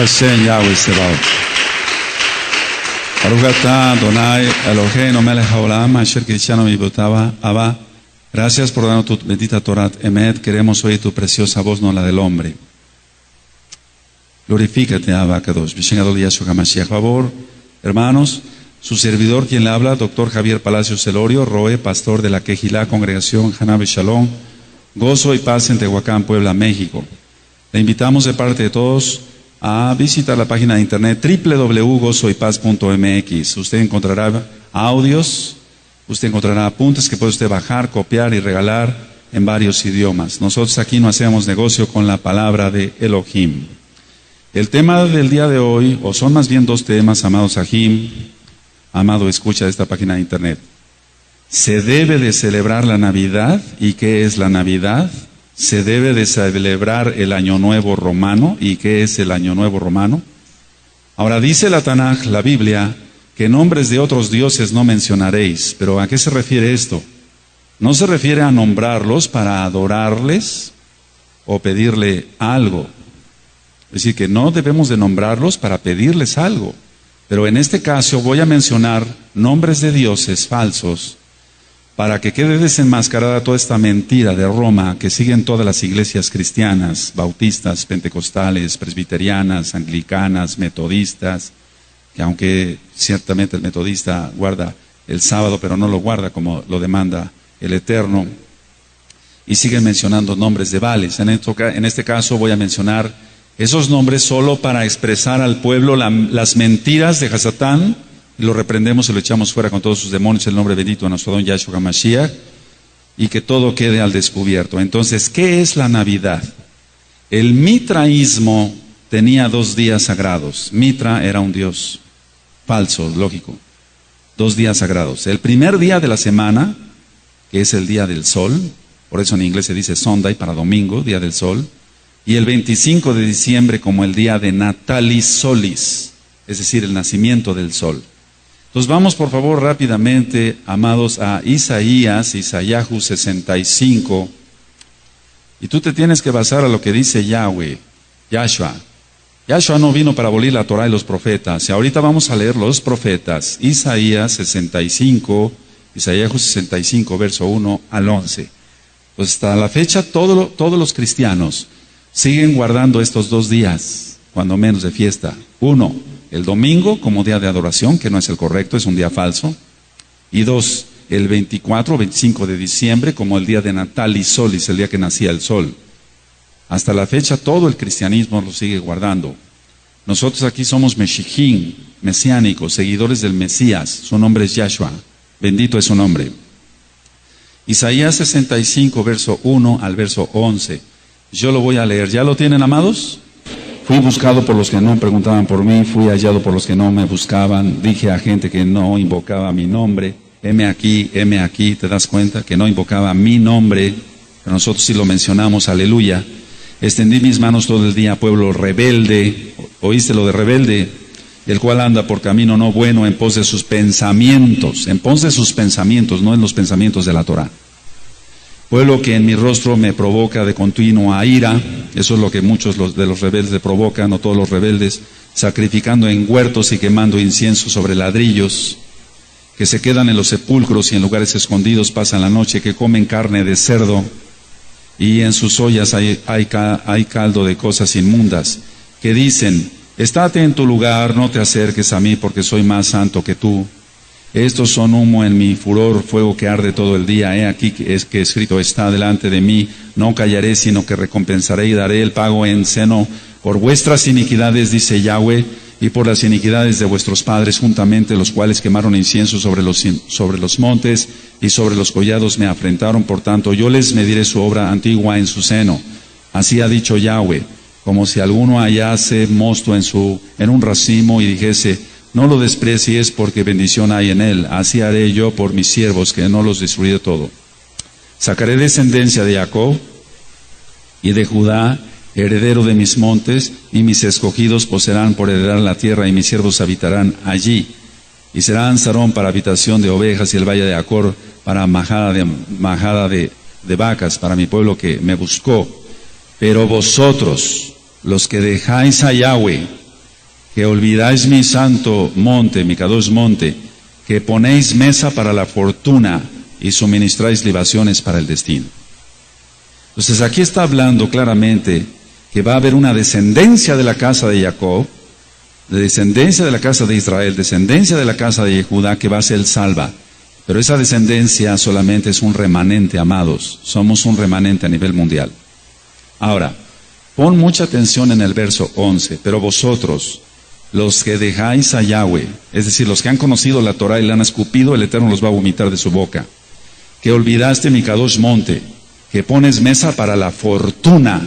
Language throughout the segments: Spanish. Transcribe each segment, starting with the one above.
Hashem Yahweh Sebaot. Baruch atah Adonai Eloheinu melech haolam asher kiddushanu mitzvotava Abba. Gracias por darnos tu bendita Torah Emet. Queremos oír tu preciosa voz, no la del hombre. Glorifícate, Abba Kadosh. B'Shem Yahshua HaMashiach. Favor, hermanos, su servidor quien le habla, doctor Javier Palacios Celorio, Roe, pastor de la Quejilá, Congregación Hanabe Shalom, Gozo y Paz en Tehuacán, Puebla, México. Le invitamos de parte de todos a visitar la página de internet www.gozoypaz.mx. Usted encontrará audios, usted encontrará apuntes que puede usted bajar, copiar y regalar en varios idiomas. Nosotros aquí no hacemos negocio con la palabra de Elohim. El tema del día de hoy, o son más bien dos temas, amados Sahim, amado escucha de esta página de internet. ¿Se debe de celebrar la Navidad? ¿Y qué es la Navidad? ¿Se debe de celebrar el Año Nuevo Romano? ¿Y qué es el Año Nuevo Romano? Ahora dice la Tanaj, la Biblia, que nombres de otros dioses no mencionaréis. ¿Pero a qué se refiere esto? No se refiere a nombrarlos para adorarles o pedirle algo. Es decir, que no debemos de nombrarlos para pedirles algo. Pero en este caso voy a mencionar nombres de dioses falsos para que quede desenmascarada toda esta mentira de Roma que siguen todas las iglesias cristianas, bautistas, pentecostales, presbiterianas, anglicanas, metodistas, que aunque ciertamente el metodista guarda el sábado, pero no lo guarda como lo demanda el Eterno, y siguen mencionando nombres de Baales. En este caso voy a mencionar esos nombres solo para expresar al pueblo las mentiras de Hasatán, y lo reprendemos y lo echamos fuera con todos sus demonios, el nombre bendito de nuestro don Yahshua HaMashiach, y que todo quede al descubierto. Entonces, ¿qué es la Navidad? El mitraísmo tenía 2 días sagrados. Mitra era un dios falso, lógico. 2 días sagrados. El primer día de la semana, que es el día del sol, por eso en inglés se dice Sunday para domingo, día del sol, y el 25 de diciembre como el día de Natalis Solis, es decir, el nacimiento del sol. Entonces vamos por favor rápidamente, amados, a Isaíahu 65, y tú te tienes que basar a lo que dice Yahweh, Yahshua. Yahshua no vino para abolir la Torah y los profetas, y ahorita vamos a leer los profetas, Isaíahu 65, verso 1 al 11. Pues hasta la fecha todos los cristianos siguen guardando estos 2 días, cuando menos de fiesta. 1, el domingo como día de adoración, que no es el correcto, es un día falso. Y 2, el 24 o 25 de diciembre como el día de Natalis Solis, el día que nacía el sol. Hasta la fecha todo el cristianismo lo sigue guardando. Nosotros aquí somos Meshijim, mesiánicos, seguidores del Mesías. Su nombre es Yahshua. Bendito es su nombre. Isaías 65, verso 1 al verso 11. Yo lo voy a leer. ¿Ya lo tienen, amados? Fui buscado por los que no preguntaban por mí, fui hallado por los que no me buscaban. Dije a gente que no invocaba mi nombre, heme aquí, ¿te das cuenta? Que no invocaba mi nombre, pero nosotros sí lo mencionamos, aleluya. Extendí mis manos todo el día, pueblo rebelde, ¿oíste lo de rebelde? El cual anda por camino no bueno en pos de sus pensamientos, no en los pensamientos de la Torah. Pueblo que en mi rostro me provoca de continua ira, eso es lo que muchos de los rebeldes le provocan, no todos los rebeldes, sacrificando en huertos y quemando incienso sobre ladrillos, que se quedan en los sepulcros y en lugares escondidos pasan la noche, que comen carne de cerdo, y en sus ollas hay caldo de cosas inmundas, que dicen, estate en tu lugar, no te acerques a mí, porque soy más santo que tú. Estos son humo en mi furor, fuego que arde todo el día. He aquí que escrito está delante de mí, no callaré, sino que recompensaré y daré el pago en seno por vuestras iniquidades, dice Yahweh, y por las iniquidades de vuestros padres juntamente, los cuales quemaron incienso sobre los montes y sobre los collados me afrentaron. Por tanto, yo les mediré su obra antigua en su seno. Así ha dicho Yahweh, como si alguno hallase mosto en un racimo y dijese, no lo desprecies porque bendición hay en él. Así haré yo por mis siervos, que no los destruiré todo. Sacaré descendencia de Jacob y de Judá, heredero de mis montes, y mis escogidos poseerán por heredar la tierra, y mis siervos habitarán allí. Y serán Sarón para habitación de ovejas, y el valle de Acor para majada de vacas, para mi pueblo que me buscó. Pero vosotros, los que dejáis a Yahweh, que olvidáis mi santo monte, mi Kadosh monte, que ponéis mesa para la fortuna y suministráis libaciones para el destino. Entonces aquí está hablando claramente que va a haber una descendencia de la casa de Jacob, de descendencia de la casa de Israel, descendencia de la casa de Judá, que va a ser salva. Pero esa descendencia solamente es un remanente, amados. Somos un remanente a nivel mundial. Ahora, pon mucha atención en el verso 11. Pero vosotros, los que dejáis a Yahweh, es decir, los que han conocido la Torah y la han escupido, el Eterno los va a vomitar de su boca. Que olvidaste mi Kadosh monte, que pones mesa para la fortuna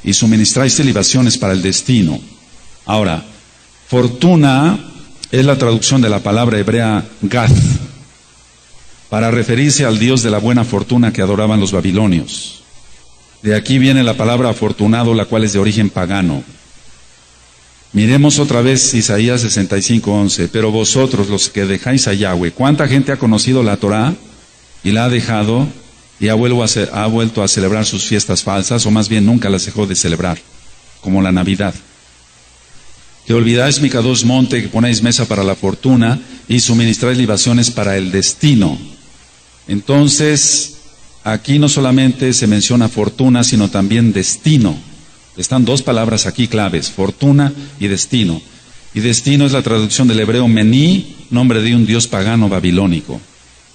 y suministráis libaciones para el destino. Ahora, fortuna es la traducción de la palabra hebrea Gath, para referirse al Dios de la buena fortuna que adoraban los babilonios. De aquí viene la palabra afortunado, la cual es de origen pagano. Miremos otra vez Isaías 65:11. Pero vosotros, los que dejáis a Yahweh, ¿cuánta gente ha conocido la Torah y la ha dejado y ha vuelto a celebrar sus fiestas falsas, o más bien nunca las dejó de celebrar, como la Navidad? Que olvidáis mi Kadosh monte, que ponéis mesa para la fortuna y suministráis libaciones para el destino. Entonces, aquí no solamente se menciona fortuna, sino también destino. Están dos palabras aquí claves, fortuna y destino. Y destino es la traducción del hebreo Mení, nombre de un dios pagano babilónico.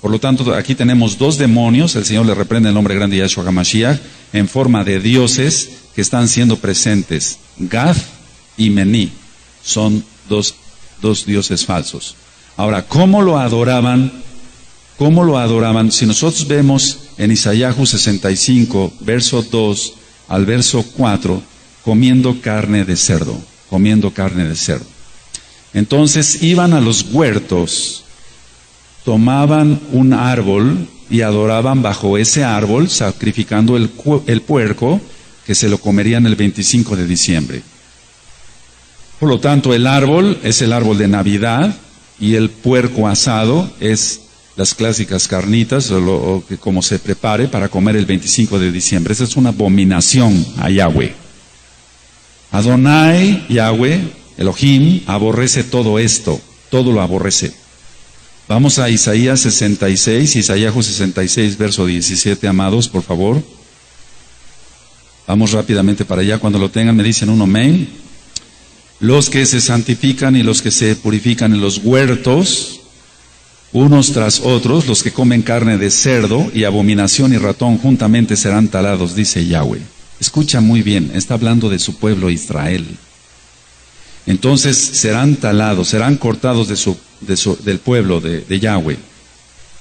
Por lo tanto, aquí tenemos dos demonios, el Señor le reprende el nombre grande de Yahshua HaMashiach, en forma de dioses que están siendo presentes. Gath y Mení son dos dioses falsos. Ahora, ¿cómo lo adoraban? ¿Cómo lo adoraban? Si nosotros vemos en Isaías 65, verso 2 al verso 4, comiendo carne de cerdo, comiendo carne de cerdo. Entonces iban a los huertos, tomaban un árbol y adoraban bajo ese árbol, sacrificando el puerco que se lo comerían el 25 de diciembre. Por lo tanto, el árbol es el árbol de Navidad y el puerco asado es las clásicas carnitas, o como se prepare para comer el 25 de diciembre. Esa es una abominación a Yahweh. Adonai, Yahweh, Elohim, aborrece todo esto, todo lo aborrece. Vamos a Isaías 66, Isaías 66, verso 17, amados, por favor. Vamos rápidamente para allá, cuando lo tengan me dicen un amén. Los que se santifican y los que se purifican en los huertos, unos tras otros, los que comen carne de cerdo y abominación y ratón juntamente serán talados, dice Yahweh. Escucha muy bien, está hablando de su pueblo Israel. Entonces serán talados, serán cortados del pueblo de Yahweh.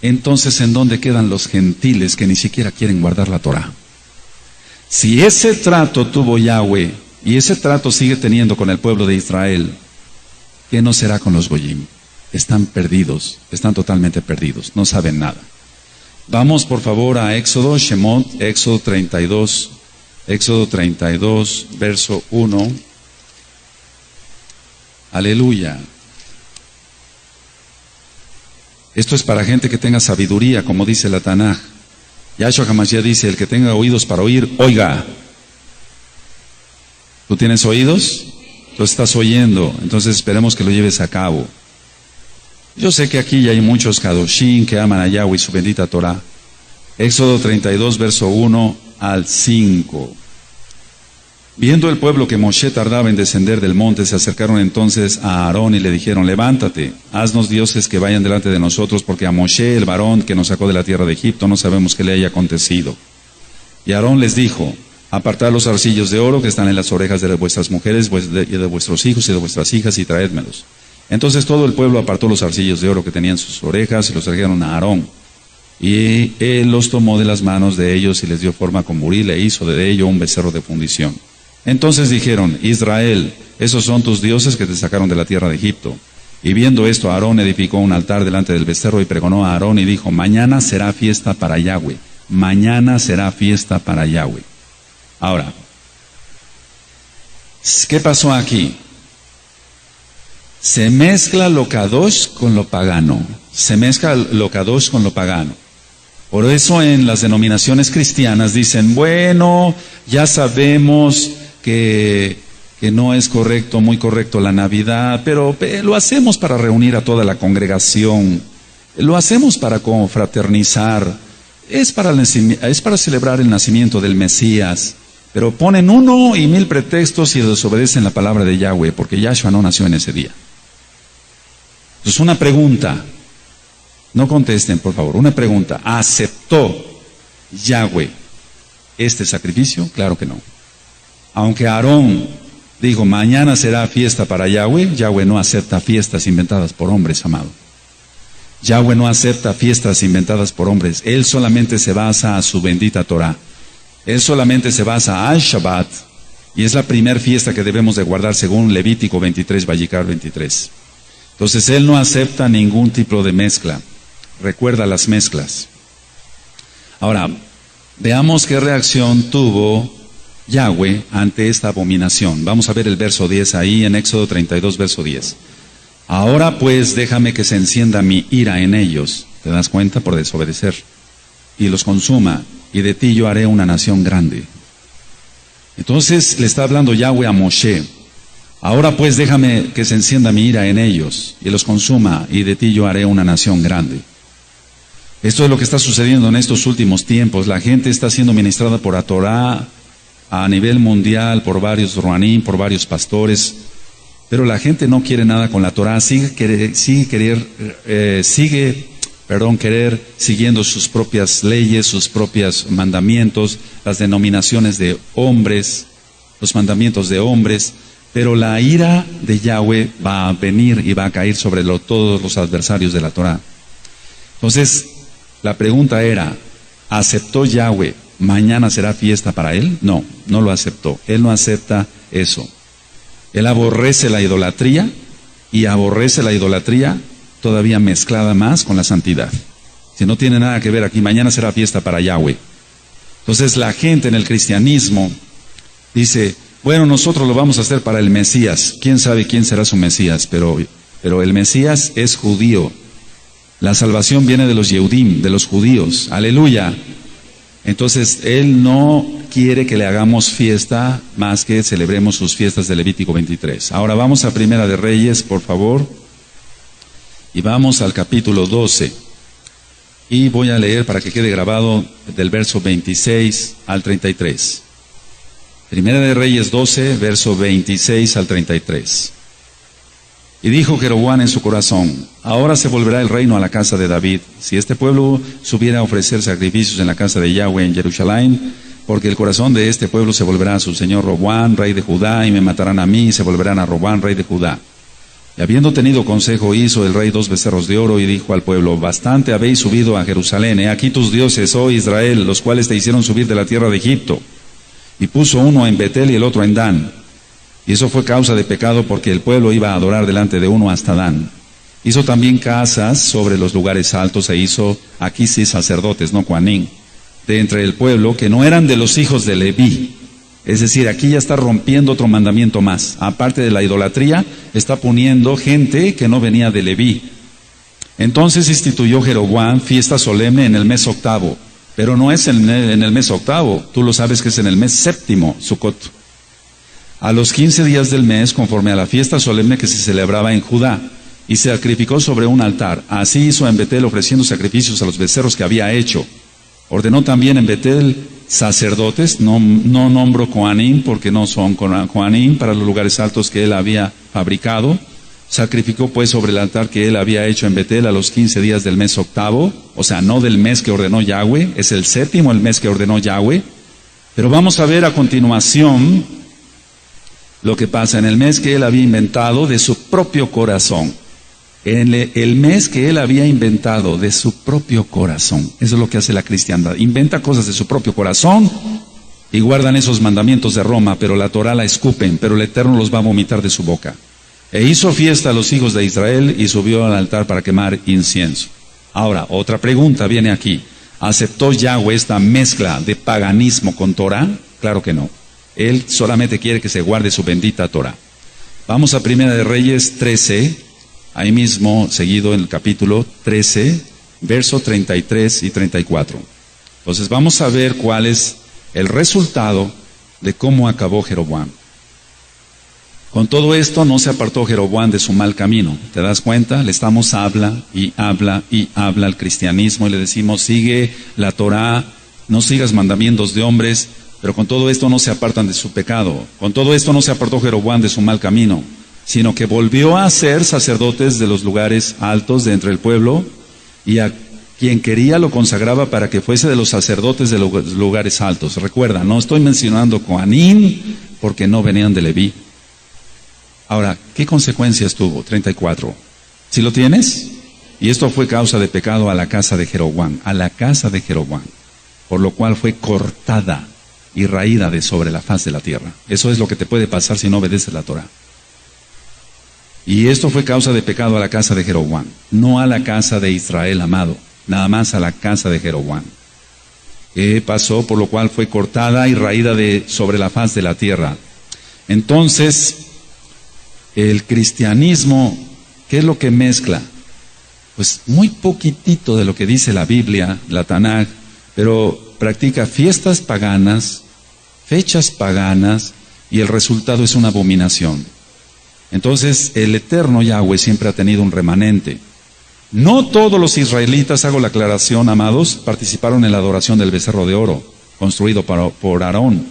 Entonces, ¿en dónde quedan los gentiles que ni siquiera quieren guardar la Torah? Si ese trato tuvo Yahweh y ese trato sigue teniendo con el pueblo de Israel, ¿qué no será con los Goyim? Están perdidos, están totalmente perdidos, no saben nada. Vamos por favor a Éxodo, Shemot, Éxodo 32, verso 1. Aleluya. Esto es para gente que tenga sabiduría, como dice la Tanaj. Yahshua HaMashiach dice, el que tenga oídos para oír, oiga. ¿Tú tienes oídos? Tú estás oyendo, entonces esperemos que lo lleves a cabo. Yo sé que aquí ya hay muchos Kadoshim que aman a Yahweh y su bendita Torah. Éxodo 32, verso 1 al 5. Viendo el pueblo que Moshe tardaba en descender del monte, se acercaron entonces a Aarón y le dijeron, levántate, haznos dioses que vayan delante de nosotros, porque a Moshe, el varón que nos sacó de la tierra de Egipto, no sabemos qué le haya acontecido. Y Aarón les dijo, apartad los zarcillos de oro que están en las orejas de vuestras mujeres, y de vuestros hijos y de vuestras hijas, y traédmelos. Entonces todo el pueblo apartó los zarcillos de oro que tenían sus orejas y los trajeron a Aarón. Y él los tomó de las manos de ellos y les dio forma con buril e hizo de ello un becerro de fundición. Entonces dijeron, Israel, esos son tus dioses que te sacaron de la tierra de Egipto. Y viendo esto, Aarón edificó un altar delante del becerro y pregonó a Aarón y dijo, mañana será fiesta para Yahweh. Mañana será fiesta para Yahweh. Ahora, ¿qué pasó aquí? Se mezcla lo kadosh con lo pagano. Se mezcla lo kadosh con lo pagano. Por eso en las denominaciones cristianas dicen, bueno, ya sabemos que que no es correcto, muy correcto la Navidad, pero lo hacemos para reunir a toda la congregación, lo hacemos para confraternizar, es para celebrar el nacimiento del Mesías, pero ponen 1,000 pretextos y desobedecen la palabra de Yahweh, porque Yahshua no nació en ese día. Entonces, una pregunta, no contesten por favor, una pregunta: ¿aceptó Yahweh este sacrificio? Claro que no. Aunque Aarón dijo, mañana será fiesta para Yahweh, Yahweh no acepta fiestas inventadas por hombres, amado. Yahweh no acepta fiestas inventadas por hombres. Él solamente se basa a su bendita Torah. Él solamente se basa al Shabbat, y es la primera fiesta que debemos de guardar según Levítico 23, Vallicar 23. Entonces, Él no acepta ningún tipo de mezcla. Recuerda las mezclas. Ahora, veamos qué reacción tuvo Yahweh ante esta abominación. Vamos a ver el verso 10 ahí en Éxodo 32, verso 10. Ahora pues déjame que se encienda mi ira en ellos, ¿te das cuenta? Por desobedecer, y los consuma, y de ti yo haré una nación grande. Entonces le está hablando Yahweh a Moshe. Ahora pues déjame que se encienda mi ira en ellos, y los consuma, y de ti yo haré una nación grande. Esto es lo que está sucediendo en estos últimos tiempos. La gente está siendo ministrada por la Torah a nivel mundial, por varios ruanim, por varios pastores, pero la gente no quiere nada con la Torah, sigue siguiendo sus propias leyes, sus propios mandamientos, las denominaciones de hombres, los mandamientos de hombres, pero la ira de Yahweh va a venir y va a caer sobre todos los adversarios de la Torah. Entonces, la pregunta era, ¿aceptó Yahweh? ¿Mañana será fiesta para él? No, no lo aceptó. Él no acepta eso. Él aborrece la idolatría, y aborrece la idolatría todavía mezclada más con la santidad. Si no tiene nada que ver aquí, mañana será fiesta para Yahweh. Entonces la gente en el cristianismo dice, bueno, nosotros lo vamos a hacer para el Mesías. ¿Quién sabe quién será su Mesías? Pero el Mesías es judío. La salvación viene de los Yehudim, de los judíos. Aleluya. Entonces, Él no quiere que le hagamos fiesta más que celebremos sus fiestas de Levítico 23. Ahora vamos a Primera de Reyes, por favor, y vamos al capítulo 12. Y voy a leer para que quede grabado del verso 26 al 33. Primera de Reyes 12, verso 26 al 33. Y dijo Jeroboam en su corazón, ahora se volverá el reino a la casa de David, si este pueblo subiera a ofrecer sacrificios en la casa de Yahweh en Jerusalén, porque el corazón de este pueblo se volverá a su señor Roboam, rey de Judá, y me matarán a mí, y se volverán a Roboam, rey de Judá. Y habiendo tenido consejo, hizo el rey 2 becerros de oro, y dijo al pueblo, bastante habéis subido a Jerusalén, he aquí tus dioses, oh Israel, los cuales te hicieron subir de la tierra de Egipto. Y puso uno en Betel y el otro en Dan. Y eso fue causa de pecado, porque el pueblo iba a adorar delante de uno hasta Dan. Hizo también casas sobre los lugares altos, e hizo, aquí sí sacerdotes, no Coanín, de entre el pueblo, que no eran de los hijos de Leví. Es decir, aquí ya está rompiendo otro mandamiento más. Aparte de la idolatría, está poniendo gente que no venía de Leví. Entonces instituyó Jeroboam fiesta solemne en el mes 8, pero no es en el mes 8, tú lo sabes que es en el mes 7, Sucot. A los 15 días del mes, conforme a la fiesta solemne que se celebraba en Judá, y se sacrificó sobre un altar. Así hizo en Betel, ofreciendo sacrificios a los becerros que había hecho. Ordenó también en Betel sacerdotes, no nombro Coanín, porque no son Coanín, para los lugares altos que él había fabricado. Sacrificó pues sobre el altar que él había hecho en Betel a los 15 días del mes 8, o sea, no del mes que ordenó Yahweh, es el 7 el mes que ordenó Yahweh. Pero vamos a ver a continuación lo que pasa en el mes que él había inventado de su propio corazón. En el mes que él había inventado de su propio corazón. Eso es lo que hace la cristiandad. Inventa cosas de su propio corazón y guardan esos mandamientos de Roma, pero la Torah la escupen, pero el Eterno los va a vomitar de su boca. E hizo fiesta a los hijos de Israel y subió al altar para quemar incienso. Ahora, otra pregunta viene aquí. ¿Aceptó Yahweh esta mezcla de paganismo con Torah? Claro que no. Él solamente quiere que se guarde su bendita Torah. Vamos a Primera de Reyes 13, ahí mismo seguido en el capítulo 13, verso 33 y 34. Entonces vamos a ver cuál es el resultado de cómo acabó Jeroboam. Con todo esto no se apartó Jeroboam de su mal camino. ¿Te das cuenta? Le estamos habla y habla y habla al cristianismo y le decimos, sigue la Torá, no sigas mandamientos de hombres, pero con todo esto no se apartan de su pecado. Con todo esto no se apartó Jeroboam de su mal camino, sino que volvió a ser sacerdotes de los lugares altos de entre el pueblo, y a quien quería lo consagraba para que fuese de los sacerdotes de los lugares altos. Recuerda, no estoy mencionando Coanín porque no venían de Leví. Ahora, ¿qué consecuencias tuvo? 34. ¿Sí lo tienes? Y esto fue causa de pecado a la casa de Jeroboam, por lo cual fue cortada y raída de sobre la faz de la tierra. Eso es lo que te puede pasar si no obedeces la Torah. Y esto fue causa de pecado a la casa de Jeroboam, no a la casa de Israel, amado, nada más a la casa de Jeroboam. ¿Qué pasó? Por lo cual fue cortada y raída de sobre la faz de la tierra. Entonces, el cristianismo, ¿qué es lo que mezcla? Pues muy poquitito de lo que dice la Biblia, la Tanaj, pero practica fiestas paganas, fechas paganas, y el resultado es una abominación. Entonces, el eterno Yahweh siempre ha tenido un remanente. No todos los israelitas, hago la aclaración, amados, participaron en la adoración del becerro de oro, construido por Aarón.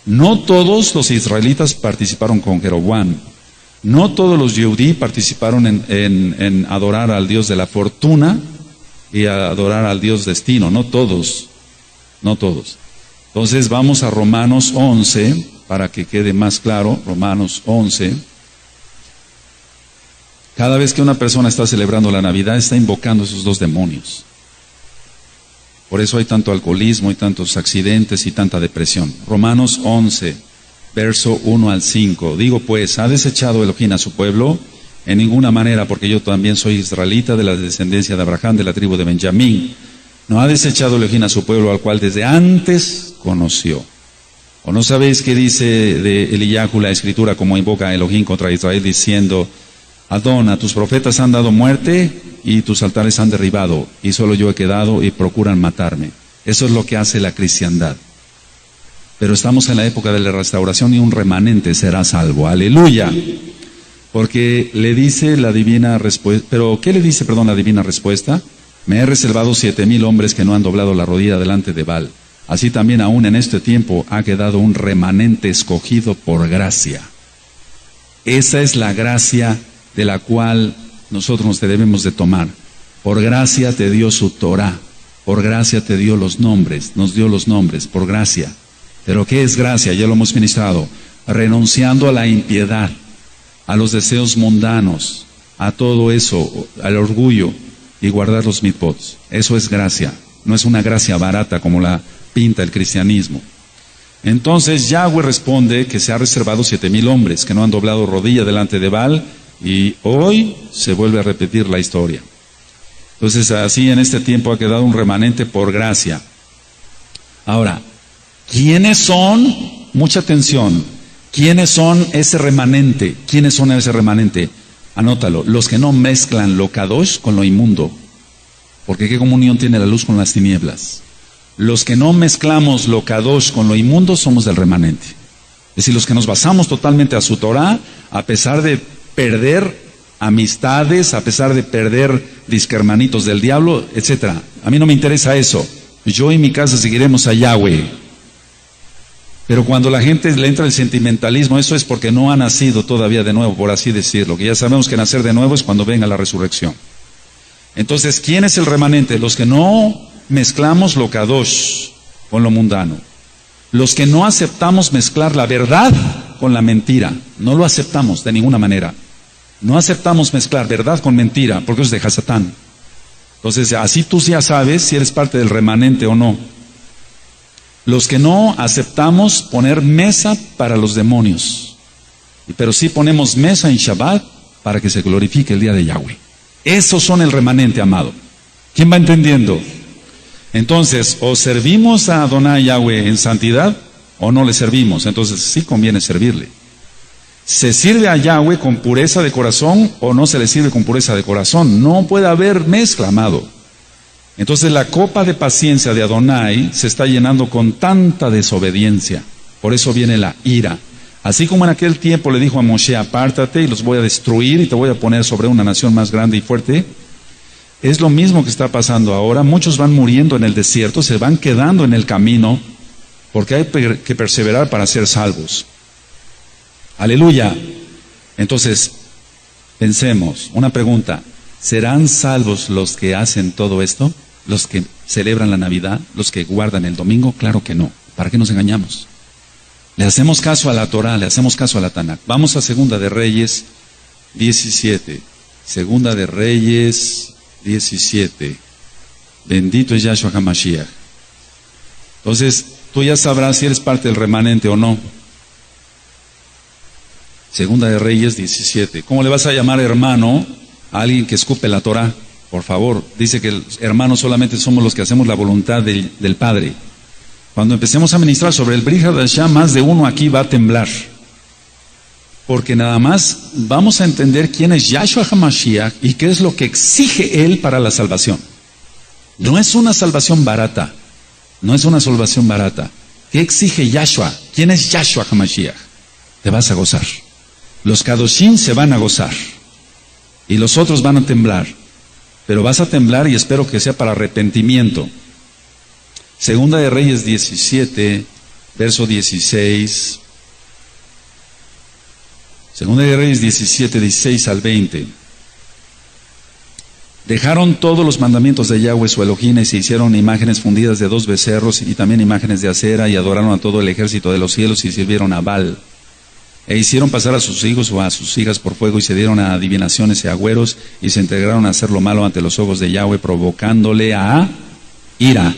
No todos los israelitas participaron con Jeroboam. No todos los Yehudí participaron en adorar al Dios de la fortuna y adorar al Dios destino. No todos. Entonces vamos a Romanos 11, para que quede más claro. Romanos 11. Cada vez que una persona está celebrando la Navidad, está invocando esos dos demonios. Por eso hay tanto alcoholismo y tantos accidentes y tanta depresión. Romanos 11, verso 1 al 5. Digo pues, ¿ha desechado Elohim a su pueblo? En ninguna manera, porque yo también soy israelita de la descendencia de Abraham, de la tribu de Benjamín. No ha desechado Elohim a su pueblo, al cual desde antes conoció. ¿O no sabéis qué dice de Eliyahu la escritura, como invoca a Elohim contra Israel, diciendo: Adón, a tus profetas han dado muerte y tus altares han derribado, y solo yo he quedado y procuran matarme? Eso es lo que hace la cristiandad. Pero estamos en la época de la restauración y un remanente será salvo. ¡Aleluya! Porque le dice la divina respuesta. ¿Pero qué le dice, la divina respuesta? Me he reservado 7,000 hombres que no han doblado la rodilla delante de Baal. Así también aún en este tiempo ha quedado un remanente escogido por gracia. Esa es la gracia de la cual nosotros nos debemos de tomar. Por gracia te dio su Torah, por gracia te dio los nombres, nos dio los nombres, por gracia. Pero ¿qué es gracia? Ya lo hemos ministrado. Renunciando a la impiedad, a los deseos mundanos, a todo eso, al orgullo, y guardar los mitzvot. Eso es gracia. No es una gracia barata como la pinta el cristianismo. Entonces Yahweh responde que se ha reservado 7,000 hombres que no han doblado rodilla delante de Baal, y hoy se vuelve a repetir la historia. Entonces así en este tiempo ha quedado un remanente por gracia. Ahora, ¿quiénes son? Mucha atención. ¿Quiénes son ese remanente? ¿Quiénes son ese remanente? Anótalo. Los que no mezclan lo kadosh con lo inmundo. Porque ¿qué comunión tiene la luz con las tinieblas? Los que no mezclamos lo kadosh con lo inmundo somos del remanente. Es decir, los que nos basamos totalmente a su Torah, a pesar de perder amistades, a pesar de perder disquermanitos del diablo, etc. A mí no me interesa eso. Yo y mi casa seguiremos a Yahweh. Pero cuando la gente le entra el sentimentalismo, eso es porque no ha nacido todavía de nuevo, por así decirlo. Que ya sabemos que nacer de nuevo es cuando venga la resurrección. Entonces, ¿quién es el remanente? Los que no mezclamos lo kadosh con lo mundano. Los que no aceptamos mezclar la verdad con la mentira. No lo aceptamos de ninguna manera. No aceptamos mezclar verdad con mentira, porque eso es de Hasatán. Entonces, así tú ya sabes si eres parte del remanente o no. Los que no aceptamos poner mesa para los demonios, pero sí ponemos mesa en Shabbat para que se glorifique el día de Yahweh. Esos son el remanente, amado. ¿Quién va entendiendo? Entonces, o servimos a Adonai Yahweh en santidad, o no le servimos. Entonces, sí conviene servirle. ¿Se sirve a Yahweh con pureza de corazón o no se le sirve con pureza de corazón? No puede haber mezcla, amado. Entonces la copa de paciencia de Adonai se está llenando con tanta desobediencia. Por eso viene la ira. Así como en aquel tiempo le dijo a Moshe, apártate y los voy a destruir y te voy a poner sobre una nación más grande y fuerte, es lo mismo que está pasando ahora. Muchos van muriendo en el desierto, se van quedando en el camino, porque hay que perseverar para ser salvos. Aleluya. Entonces, pensemos, una pregunta, ¿serán salvos los que hacen todo esto? ¿Los que celebran la Navidad? ¿Los que guardan el domingo? Claro que no. ¿Para qué nos engañamos? Le hacemos caso a la Torah, le hacemos caso a la Tanakh. Vamos a Segunda de Reyes 17. Segunda de Reyes 17. Bendito es Yahshua HaMashiach. Entonces, tú ya sabrás si eres parte del remanente o no. Segunda de Reyes 17. ¿Cómo le vas a llamar hermano a alguien que escupe la Torah? Por favor, dice que hermanos solamente somos los que hacemos la voluntad del Padre. Cuando empecemos a ministrar sobre el Brit Hadashah, más de uno aquí va a temblar. Porque nada más vamos a entender quién es Yahshua HaMashiach y qué es lo que exige Él para la salvación. No es una salvación barata. No es una salvación barata. ¿Qué exige Yahshua? ¿Quién es Yahshua HaMashiach? Te vas a gozar. Los Kadoshim se van a gozar. Y los otros van a temblar. Pero vas a temblar y espero que sea para arrepentimiento. Segunda de Reyes 17, verso 16. Segunda de Reyes 17, 16 al 20. Dejaron todos los mandamientos de Yahweh su Elohim y se hicieron imágenes fundidas de 2 becerros y también imágenes de acera y adoraron a todo el ejército de los cielos y sirvieron a Baal. E hicieron pasar a sus hijos o a sus hijas por fuego y se dieron a adivinaciones y agüeros y se entregaron a hacer lo malo ante los ojos de Yahweh, provocándole a ira.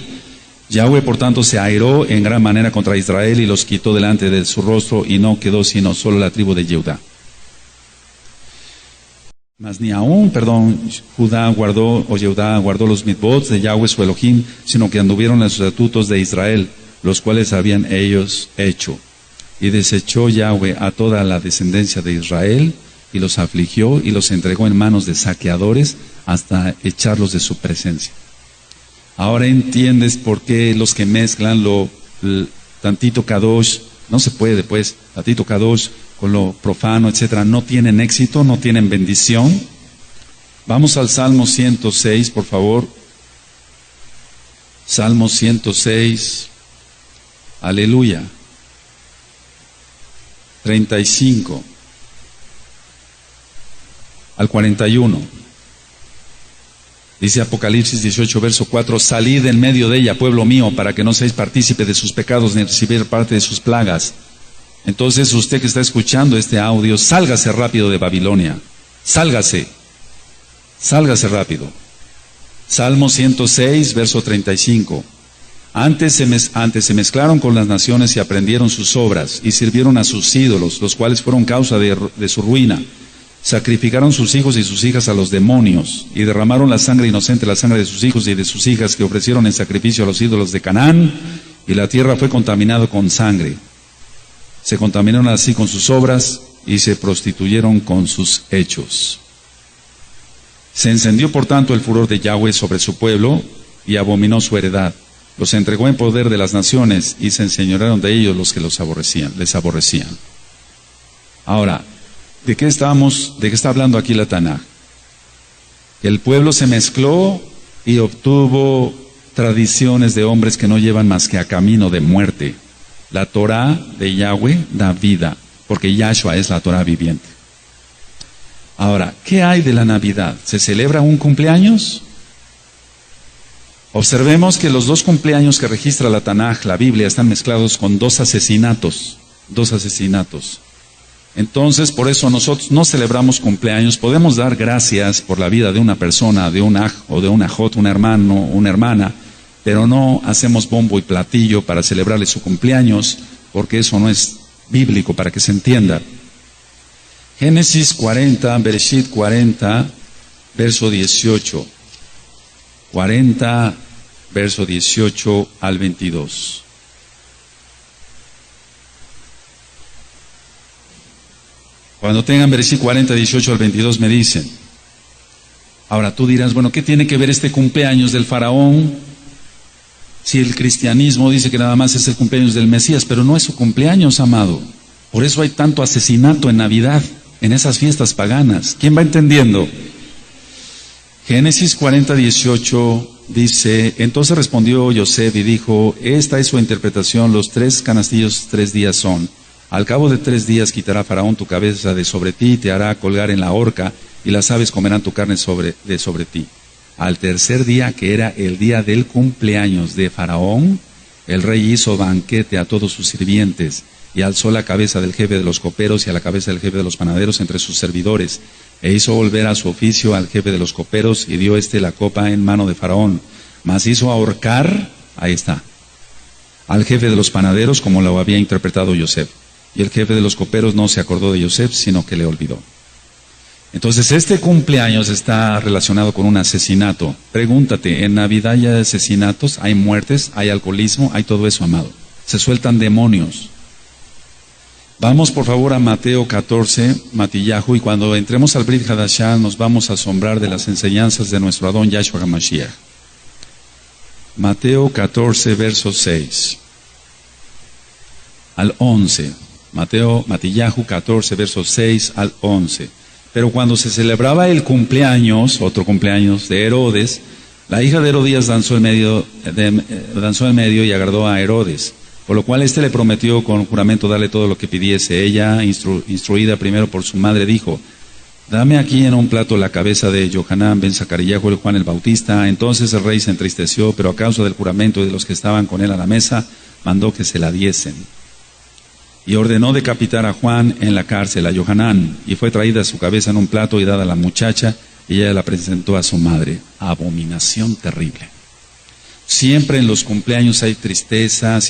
Yahweh, por tanto, se airó en gran manera contra Israel y los quitó delante de su rostro y no quedó sino solo la tribu de Judá. Mas ni aún, Judá guardó los mitzvot de Yahweh su Elohim, sino que anduvieron en los estatutos de Israel, los cuales habían ellos hecho. Y desechó Yahweh a toda la descendencia de Israel, y los afligió y los entregó en manos de saqueadores hasta echarlos de su presencia. Ahora entiendes por qué los que mezclan tantito Kadosh, no se puede pues, tantito Kadosh con lo profano, etcétera, no tienen éxito, no tienen bendición. Vamos al Salmo 106, por favor. Salmo 106, aleluya. 35 al 41. Dice Apocalipsis 18, verso 4, salid en medio de ella, pueblo mío, para que no seáis partícipe de sus pecados, ni recibir parte de sus plagas. Entonces usted que está escuchando este audio, sálgase rápido de Babilonia. Sálgase rápido. Salmo 106, verso 35. Antes se mezclaron con las naciones y aprendieron sus obras, y sirvieron a sus ídolos, los cuales fueron causa de su ruina. Sacrificaron sus hijos y sus hijas a los demonios, y derramaron la sangre inocente, la sangre de sus hijos y de sus hijas, que ofrecieron en sacrificio a los ídolos de Canaán, y la tierra fue contaminada con sangre. Se contaminaron así con sus obras, y se prostituyeron con sus hechos. Se encendió por tanto el furor de Yahweh sobre su pueblo, y abominó su heredad. Los entregó en poder de las naciones, y se enseñorearon de ellos los que les aborrecían. Ahora, ¿de qué está hablando aquí la Tanakh? El pueblo se mezcló y obtuvo tradiciones de hombres que no llevan más que a camino de muerte. La Torah de Yahweh da vida, porque Yahshua es la Torah viviente. Ahora, ¿qué hay de la Navidad? ¿Se celebra un cumpleaños? Observemos que los 2 cumpleaños que registra la Tanakh, la Biblia, están mezclados con 2 asesinatos. Entonces, por eso nosotros no celebramos cumpleaños. Podemos dar gracias por la vida de una persona, de un aj o de una jot, un hermano, una hermana, pero no hacemos bombo y platillo para celebrarle su cumpleaños, porque eso no es bíblico, para que se entienda. Génesis 40, Bereshit 40, verso 18. 40, verso 18 al 22. Cuando tengan Bereshit 40, 18 al 22 me dicen. Ahora tú dirás, bueno, ¿qué tiene que ver este cumpleaños del faraón? Si el cristianismo dice que nada más es el cumpleaños del Mesías, pero no es su cumpleaños, amado. Por eso hay tanto asesinato en Navidad, en esas fiestas paganas. ¿Quién va entendiendo? Génesis 40:18 dice: entonces respondió Yosef y dijo: esta es su interpretación, los 3 canastillos 3 días son. Al cabo de 3 días quitará Faraón tu cabeza de sobre ti y te hará colgar en la horca, y las aves comerán tu carne de sobre ti. Al tercer día, que era el día del cumpleaños de Faraón, el rey hizo banquete a todos sus sirvientes, y alzó la cabeza del jefe de los coperos y a la cabeza del jefe de los panaderos entre sus servidores, e hizo volver a su oficio al jefe de los coperos, y dio la copa en mano de Faraón. Mas hizo ahorcar, ahí está, al jefe de los panaderos, como lo había interpretado Yosef. Y el jefe de los coperos no se acordó de Yosef, sino que le olvidó. Entonces, este cumpleaños está relacionado con un asesinato. Pregúntate, ¿en Navidad hay asesinatos, hay muertes, hay alcoholismo, hay todo eso, amado? Se sueltan demonios. Vamos por favor a Mateo 14, Matillahu, y cuando entremos al Brit Hadashah nos vamos a asombrar de las enseñanzas de nuestro Adón Yahshua HaMashiach. Mateo 14, verso 6 al 11. Matillahu 14, versos 6 al 11. Pero cuando se celebraba el cumpleaños, otro cumpleaños de Herodes, la hija de Herodías danzó en medio y agradó a Herodes, por lo cual éste le prometió con juramento darle todo lo que pidiese. Ella, instruida primero por su madre, dijo: dame aquí en un plato la cabeza de Johanán ben Zacariah, Juan el Bautista. Entonces el rey se entristeció, pero a causa del juramento y de los que estaban con él a la mesa, mandó que se la diesen. Y ordenó decapitar a Juan en la cárcel, a Johanán, y fue traída su cabeza en un plato y dada a la muchacha, y ella la presentó a su madre. Abominación terrible. Siempre en los cumpleaños hay tristeza,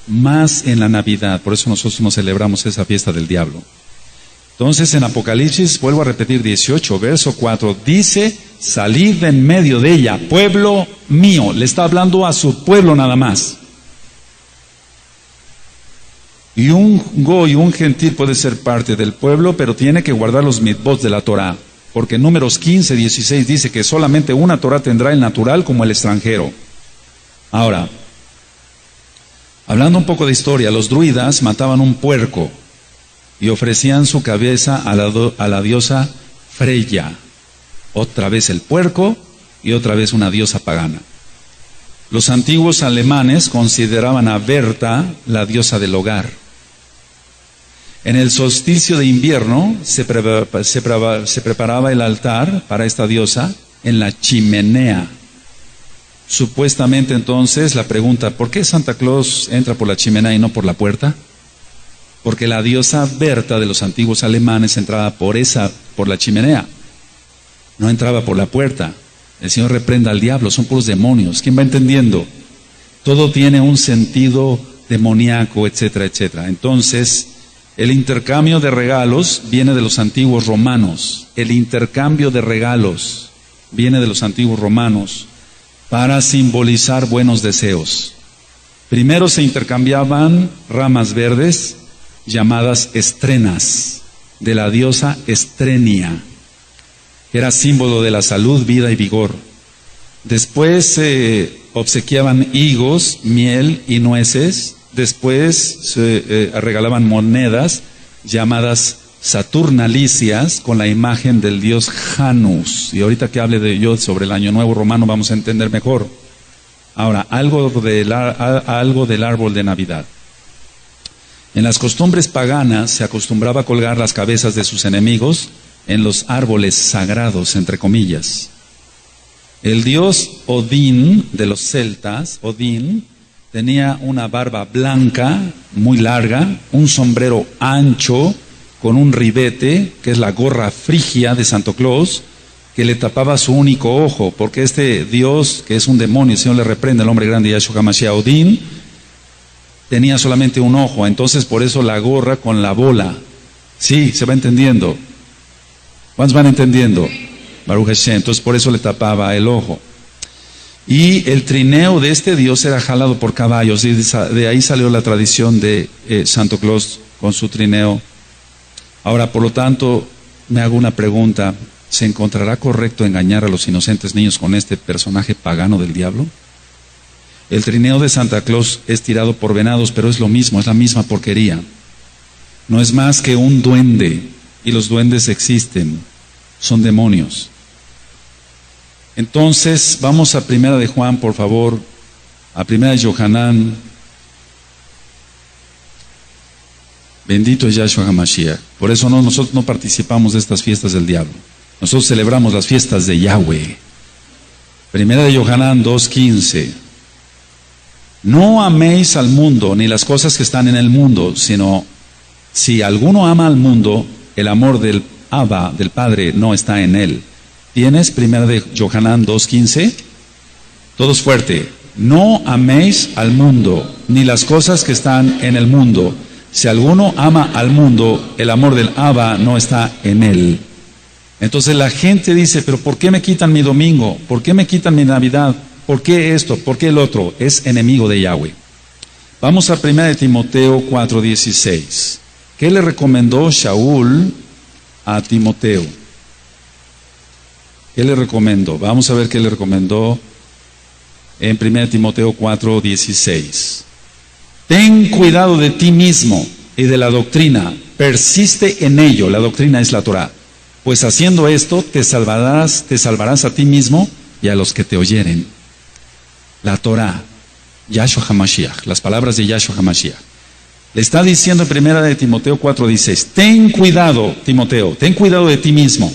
más en la Navidad, por eso nosotros no celebramos esa fiesta del diablo. Entonces en Apocalipsis, vuelvo a repetir 18, verso 4, dice: salid de en medio de ella, pueblo mío. Le está hablando a su pueblo nada más. Y un goy, un gentil puede ser parte del pueblo, pero tiene que guardar los mitzvot de la Torah. Porque en Números 15, 16 dice que solamente una Torah tendrá el natural como el extranjero. Ahora, hablando un poco de historia, los druidas mataban un puerco y ofrecían su cabeza a la diosa Freya. Otra vez el puerco y otra vez una diosa pagana. Los antiguos alemanes consideraban a Berta la diosa del hogar. En el solsticio de invierno se preparaba el altar para esta diosa en la chimenea. Supuestamente entonces la pregunta: ¿por qué Santa Claus entra por la chimenea y no por la puerta? Porque la diosa Berta de los antiguos alemanes entraba por la chimenea, no entraba por la puerta. El Señor reprenda al diablo, son puros demonios. ¿Quién va entendiendo? Todo tiene un sentido demoníaco, etcétera, etcétera. Entonces, el intercambio de regalos viene de los antiguos romanos. El intercambio de regalos viene de los antiguos romanos para simbolizar buenos deseos. Primero se intercambiaban ramas verdes llamadas estrenas de la diosa Estrenia, que era símbolo de la salud, vida y vigor. Después se obsequiaban higos, miel y nueces. Después se regalaban monedas llamadas saturnalicias con la imagen del dios Janus. Y ahorita que hable yo sobre el Año Nuevo Romano vamos a entender mejor. Ahora, algo del árbol de Navidad. En las costumbres paganas se acostumbraba a colgar las cabezas de sus enemigos en los árboles sagrados, entre comillas. El dios Odín de los celtas, Odín, tenía una barba blanca, muy larga, un sombrero ancho, con un ribete, que es la gorra frigia de Santo Claus, que le tapaba su único ojo, porque este Dios, que es un demonio, el Señor le reprende, el hombre grande Yahshua HaMashiach, Odín, tenía solamente un ojo, entonces por eso la gorra con la bola. Sí, se va entendiendo. ¿Cuántos van entendiendo? Baruch Hashem, entonces por eso le tapaba el ojo. Y el trineo de este Dios era jalado por caballos, y de ahí salió la tradición de Santo Claus con su trineo. Ahora, por lo tanto, me hago una pregunta: ¿se encontrará correcto engañar a los inocentes niños con este personaje pagano del diablo? El trineo de Santa Claus es tirado por venados, pero es lo mismo, es la misma porquería. No es más que un duende, y los duendes existen, son demonios. Entonces, vamos a Primera de Juan, por favor, a Primera de Yohanan. Bendito es Yahshua HaMashiach. Por eso nosotros no participamos de estas fiestas del diablo. Nosotros celebramos las fiestas de Yahweh. Primera de Yohanan 2:15. No améis al mundo ni las cosas que están en el mundo, sino si alguno ama al mundo, el amor del Abba, del Padre, no está en él. ¿Tienes Primera de Yohanan 2:15? Todos fuerte. No améis al mundo ni las cosas que están en el mundo. Si alguno ama al mundo, el amor del Abba no está en él. Entonces la gente dice, pero ¿por qué me quitan mi domingo? ¿Por qué me quitan mi Navidad? ¿Por qué esto? ¿Por qué el otro? Es enemigo de Yahweh. Vamos a 1 Timoteo 4:16. ¿Qué le recomendó Shaul a Timoteo? ¿Qué le recomendó? Vamos a ver qué le recomendó en 1 Timoteo 4:16. Ten cuidado de ti mismo y de la doctrina, persiste en ello. La doctrina es la Torah. Pues haciendo esto te salvarás a ti mismo y a los que te oyeren. La Torah, Yahshua HaMashiach, las palabras de Yahshua HaMashiach. Le está diciendo en 1 de Timoteo 4:16, ten cuidado, Timoteo, ten cuidado de ti mismo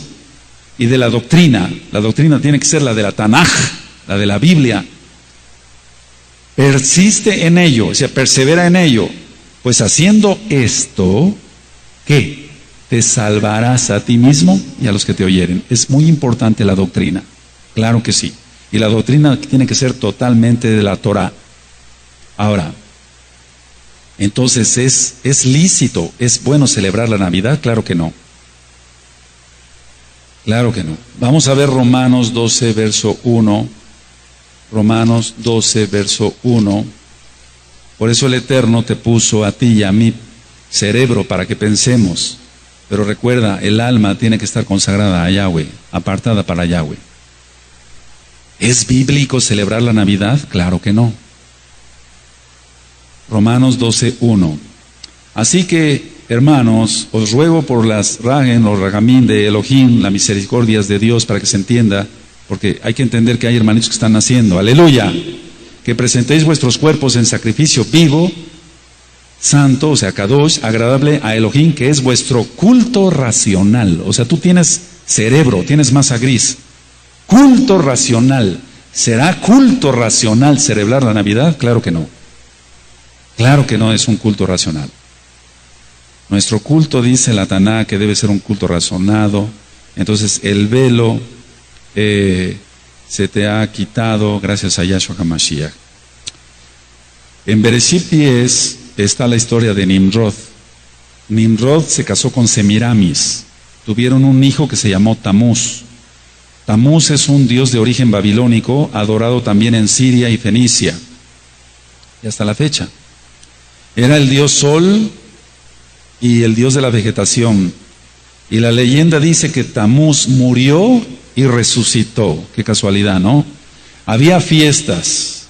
y de la doctrina. La doctrina tiene que ser la de la Tanaj, la de la Biblia. Persiste en ello, o sea, persevera en ello. Pues haciendo esto, ¿qué? Te salvarás a ti mismo y a los que te oyeren. Es muy importante la doctrina, claro que sí. Y la doctrina tiene que ser totalmente de la Torah. Ahora, entonces, ¿es lícito, es bueno celebrar la Navidad? Claro que no. Claro que no. Vamos a ver Romanos 12, verso 1. Romanos 12, verso 1. Por eso el Eterno te puso a ti y a mí cerebro para que pensemos. Pero recuerda, el alma tiene que estar consagrada a Yahweh, apartada para Yahweh. ¿Es bíblico celebrar la Navidad? Claro que no. Romanos 12, 1. Así que, hermanos, os ruego por las Ragen o Ragamín de Elohim, las misericordias de Dios, para que se entienda, porque hay que entender que hay hermanitos que están naciendo. Aleluya. Que presentéis vuestros cuerpos en sacrificio vivo, santo, o sea, kadosh, agradable a Elohim, que es vuestro culto racional. O sea, tú tienes cerebro, tienes masa gris. Culto racional. ¿Será culto racional celebrar la Navidad? Claro que no. Claro que no es un culto racional. Nuestro culto, dice la Taná, que debe ser un culto razonado. Entonces, el velo se te ha quitado gracias a Yahshua HaMashiach. En Bereshit 10 está la historia de Nimrod. Nimrod se casó con Semiramis. Tuvieron un hijo que se llamó Tamuz. Tamuz es un dios de origen babilónico, adorado también en Siria y Fenicia. Y hasta la fecha. Era el dios Sol y el dios de la vegetación. Y la leyenda dice que Tamuz murió y resucitó. Qué casualidad, ¿no? Había fiestas.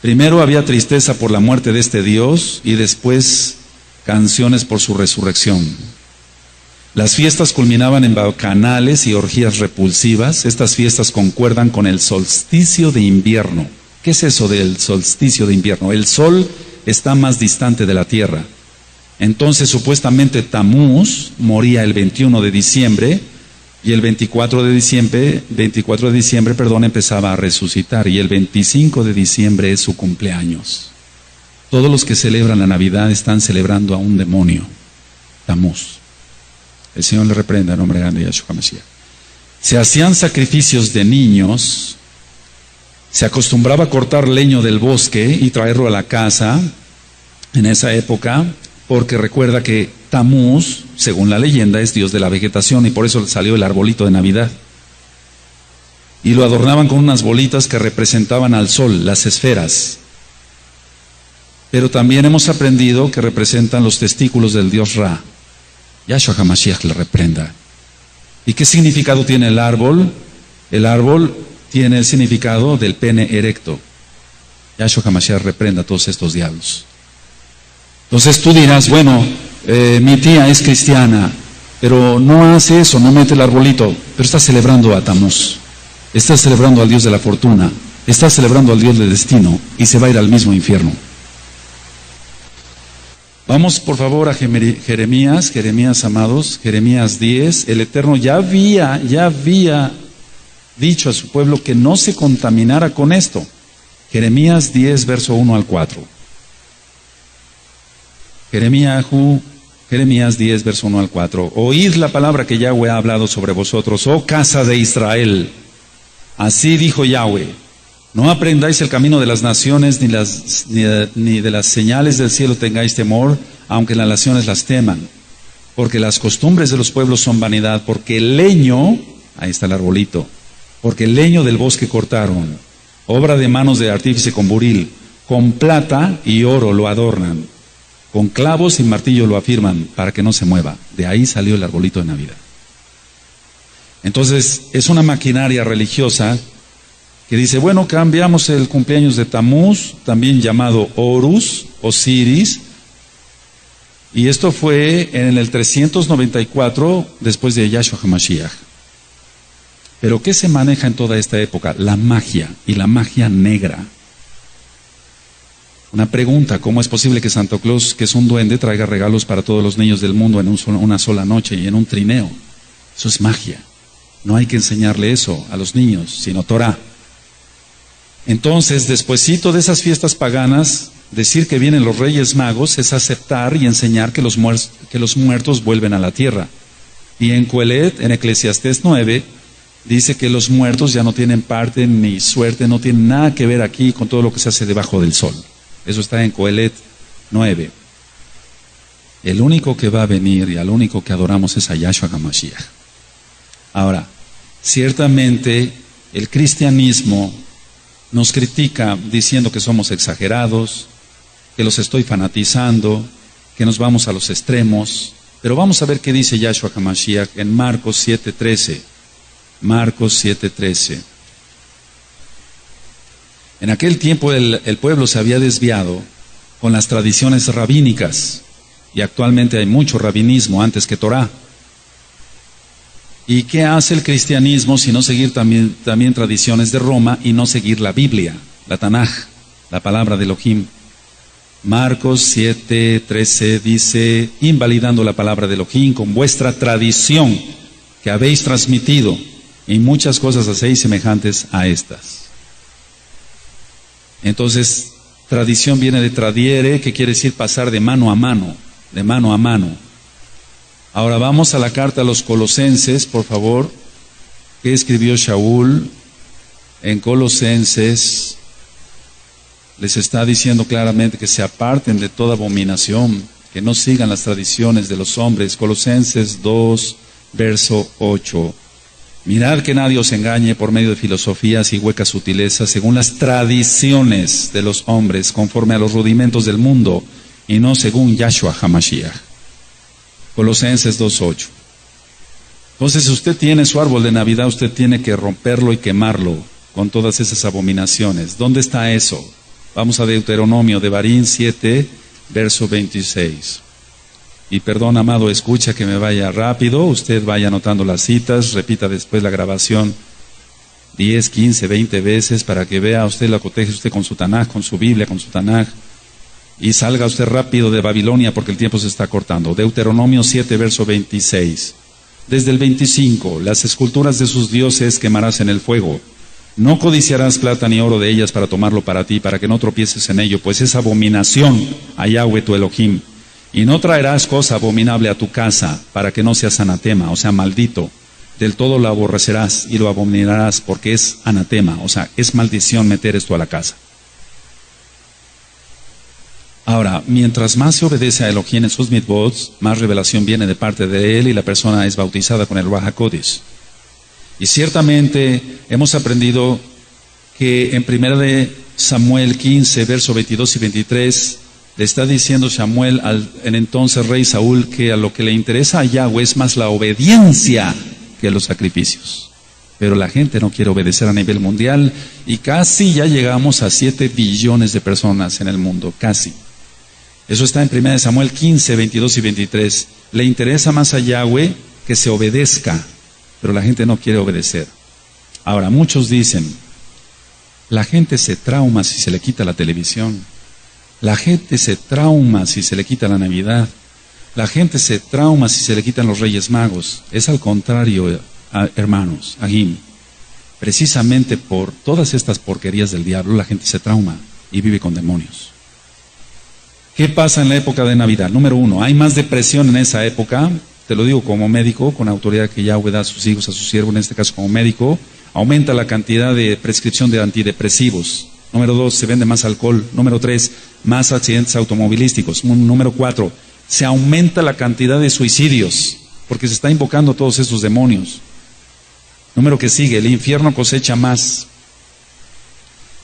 Primero había tristeza por la muerte de este Dios y después canciones por su resurrección. Las fiestas culminaban en bacanales y orgías repulsivas. Estas fiestas concuerdan con el solsticio de invierno. ¿Qué es eso del solsticio de invierno? El sol está más distante de la tierra. Entonces supuestamente Tamuz moría el 21 de diciembre y el 24 de diciembre, empezaba a resucitar, y el 25 de diciembre es su cumpleaños. Todos los que celebran la Navidad están celebrando a un demonio, Tamuz. El Señor le reprenda en nombre grande de Yahshua HaMashiach. Se hacían sacrificios de niños, se acostumbraba a cortar leño del bosque y traerlo a la casa en esa época, porque recuerda que Tamuz, según la leyenda, es dios de la vegetación, y por eso salió el arbolito de Navidad. Y lo adornaban con unas bolitas que representaban al sol, las esferas. Pero también hemos aprendido que representan los testículos del dios Ra. Yahshua HaMashiach le reprenda. ¿Y qué significado tiene el árbol? El árbol tiene el significado del pene erecto. Yahshua HaMashiach reprenda a todos estos diablos. Entonces tú dirás, bueno, mi tía es cristiana, pero no hace eso, no mete el arbolito, pero está celebrando a Tamuz, está celebrando al Dios de la fortuna, está celebrando al Dios del destino y se va a ir al mismo infierno. Vamos por favor a Jeremías amados, Jeremías 10. El Eterno ya había dicho a su pueblo que no se contaminara con esto. Jeremías 10, verso 1 al 4. Jeremías 10, verso 1 al 4. Oíd la palabra que Yahweh ha hablado sobre vosotros, oh casa de Israel. Así dijo Yahweh. No aprendáis el camino de las naciones, ni de las señales del cielo tengáis temor, aunque las naciones las teman. Porque las costumbres de los pueblos son vanidad, porque el leño, ahí está el arbolito, porque el leño del bosque cortaron, obra de manos de artífice con buril, con plata y oro lo adornan, con clavos y martillo lo afirman, para que no se mueva. De ahí salió el arbolito de Navidad. Entonces, es una maquinaria religiosa que dice, bueno, cambiamos el cumpleaños de Tamuz, también llamado Horus, Osiris, y esto fue en el 394 después de Yahshua HaMashiach. Pero ¿qué se maneja en toda esta época? La magia, y la magia negra. Una pregunta, ¿cómo es posible que Santo Claus, que es un duende, traiga regalos para todos los niños del mundo en una sola noche y en un trineo? Eso es magia. No hay que enseñarle eso a los niños, sino Torah. Entonces, despuesito de esas fiestas paganas, decir que vienen los Reyes Magos es aceptar y enseñar que los muertos vuelven a la tierra. Y en Coelet, en Eclesiastés 9, dice que los muertos ya no tienen parte ni suerte, no tienen nada que ver aquí con todo lo que se hace debajo del sol. Eso está en Coelet 9. El único que va a venir y al único que adoramos es a Yahshua HaMashiach. Ahora, ciertamente el cristianismo nos critica diciendo que somos exagerados, que los estoy fanatizando, que nos vamos a los extremos. Pero vamos a ver qué dice Yahshua HaMashiach en Marcos 7:13. Marcos 7:13. En aquel tiempo el pueblo se había desviado con las tradiciones rabínicas, y actualmente hay mucho rabinismo antes que Torah. ¿Y qué hace el cristianismo sino seguir también tradiciones de Roma y no seguir la Biblia, la Tanaj, la palabra de Elohim? Marcos 7:13 dice, invalidando la palabra de Elohim con vuestra tradición que habéis transmitido, y muchas cosas hacéis semejantes a estas. Entonces, tradición viene de tradiere, que quiere decir pasar de mano a mano, de mano a mano. Ahora vamos a la carta a los Colosenses, por favor, que escribió Shaul en Colosenses. Les está diciendo claramente que se aparten de toda abominación, que no sigan las tradiciones de los hombres. Colosenses 2, verso 8. Mirad que nadie os engañe por medio de filosofías y huecas sutilezas, según las tradiciones de los hombres, conforme a los rudimentos del mundo, y no según Yahshua HaMashiach. Colosenses 2:8. Entonces, si usted tiene su árbol de Navidad, usted tiene que romperlo y quemarlo con todas esas abominaciones. ¿Dónde está eso? Vamos a Deuteronomio, Devarim 7, verso 26. Y perdón, amado, escucha que me vaya rápido, usted vaya anotando las citas, repita después la grabación 10, 15, 20 veces para que vea usted, la coteje usted con su Tanaj, con su Biblia, con su Tanaj, y salga usted rápido de Babilonia porque el tiempo se está cortando. Deuteronomio 7, verso 26. Desde el 25, las esculturas de sus dioses quemarás en el fuego. No codiciarás plata ni oro de ellas para tomarlo para ti, para que no tropieces en ello, pues es abominación a Yahweh tu Elohim. Y no traerás cosa abominable a tu casa, para que no seas anatema, o sea, maldito. Del todo lo aborrecerás y lo abominarás, porque es anatema, o sea, es maldición meter esto a la casa. Ahora, mientras más se obedece a Elohim en sus mitzvot, más revelación viene de parte de él y la persona es bautizada con el Ruach HaKodesh. Y ciertamente hemos aprendido que en 1 Samuel 15, verso 22 y 23, le está diciendo Samuel al entonces rey Saúl que a lo que le interesa a Yahweh es más la obediencia que los sacrificios. Pero la gente no quiere obedecer a nivel mundial y casi ya llegamos a 7 billones de personas en el mundo, casi. Eso está en 1 Samuel 15, 22 y 23. Le interesa más a Yahweh que se obedezca, pero la gente no quiere obedecer. Ahora, muchos dicen, la gente se trauma si se le quita la televisión. La gente se trauma si se le quita la Navidad. La gente se trauma si se le quitan los Reyes Magos. Es al contrario, hermanos, Agim. Precisamente por todas estas porquerías del diablo, la gente se trauma y vive con demonios. ¿Qué pasa en la época de Navidad? Número 1, hay más depresión en esa época. Te lo digo como médico, con autoridad que Yahweh da a sus hijos, a sus siervos, en este caso como médico. Aumenta la cantidad de prescripción de antidepresivos. Número 2, se vende más alcohol. Número 3, más accidentes automovilísticos. Número 4, se aumenta la cantidad de suicidios, porque se está invocando todos esos demonios. Número que sigue, el infierno cosecha más.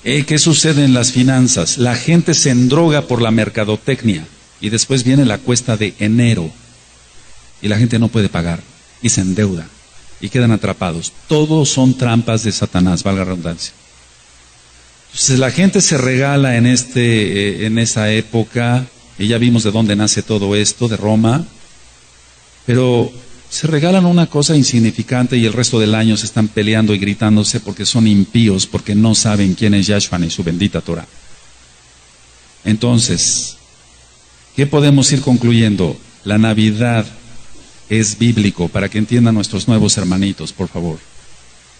¿Qué sucede en las finanzas? La gente se endroga por la mercadotecnia y después viene la cuesta de enero y la gente no puede pagar y se endeuda y quedan atrapados. Todos son trampas de Satanás, valga la redundancia. Entonces la gente se regala en esa época, y ya vimos de dónde nace todo esto, de Roma, pero se regalan una cosa insignificante y el resto del año se están peleando y gritándose porque son impíos, porque no saben quién es Yahshua ni su bendita Torah. Entonces, ¿qué podemos ir concluyendo? La Navidad es bíblico, para que entiendan nuestros nuevos hermanitos, por favor.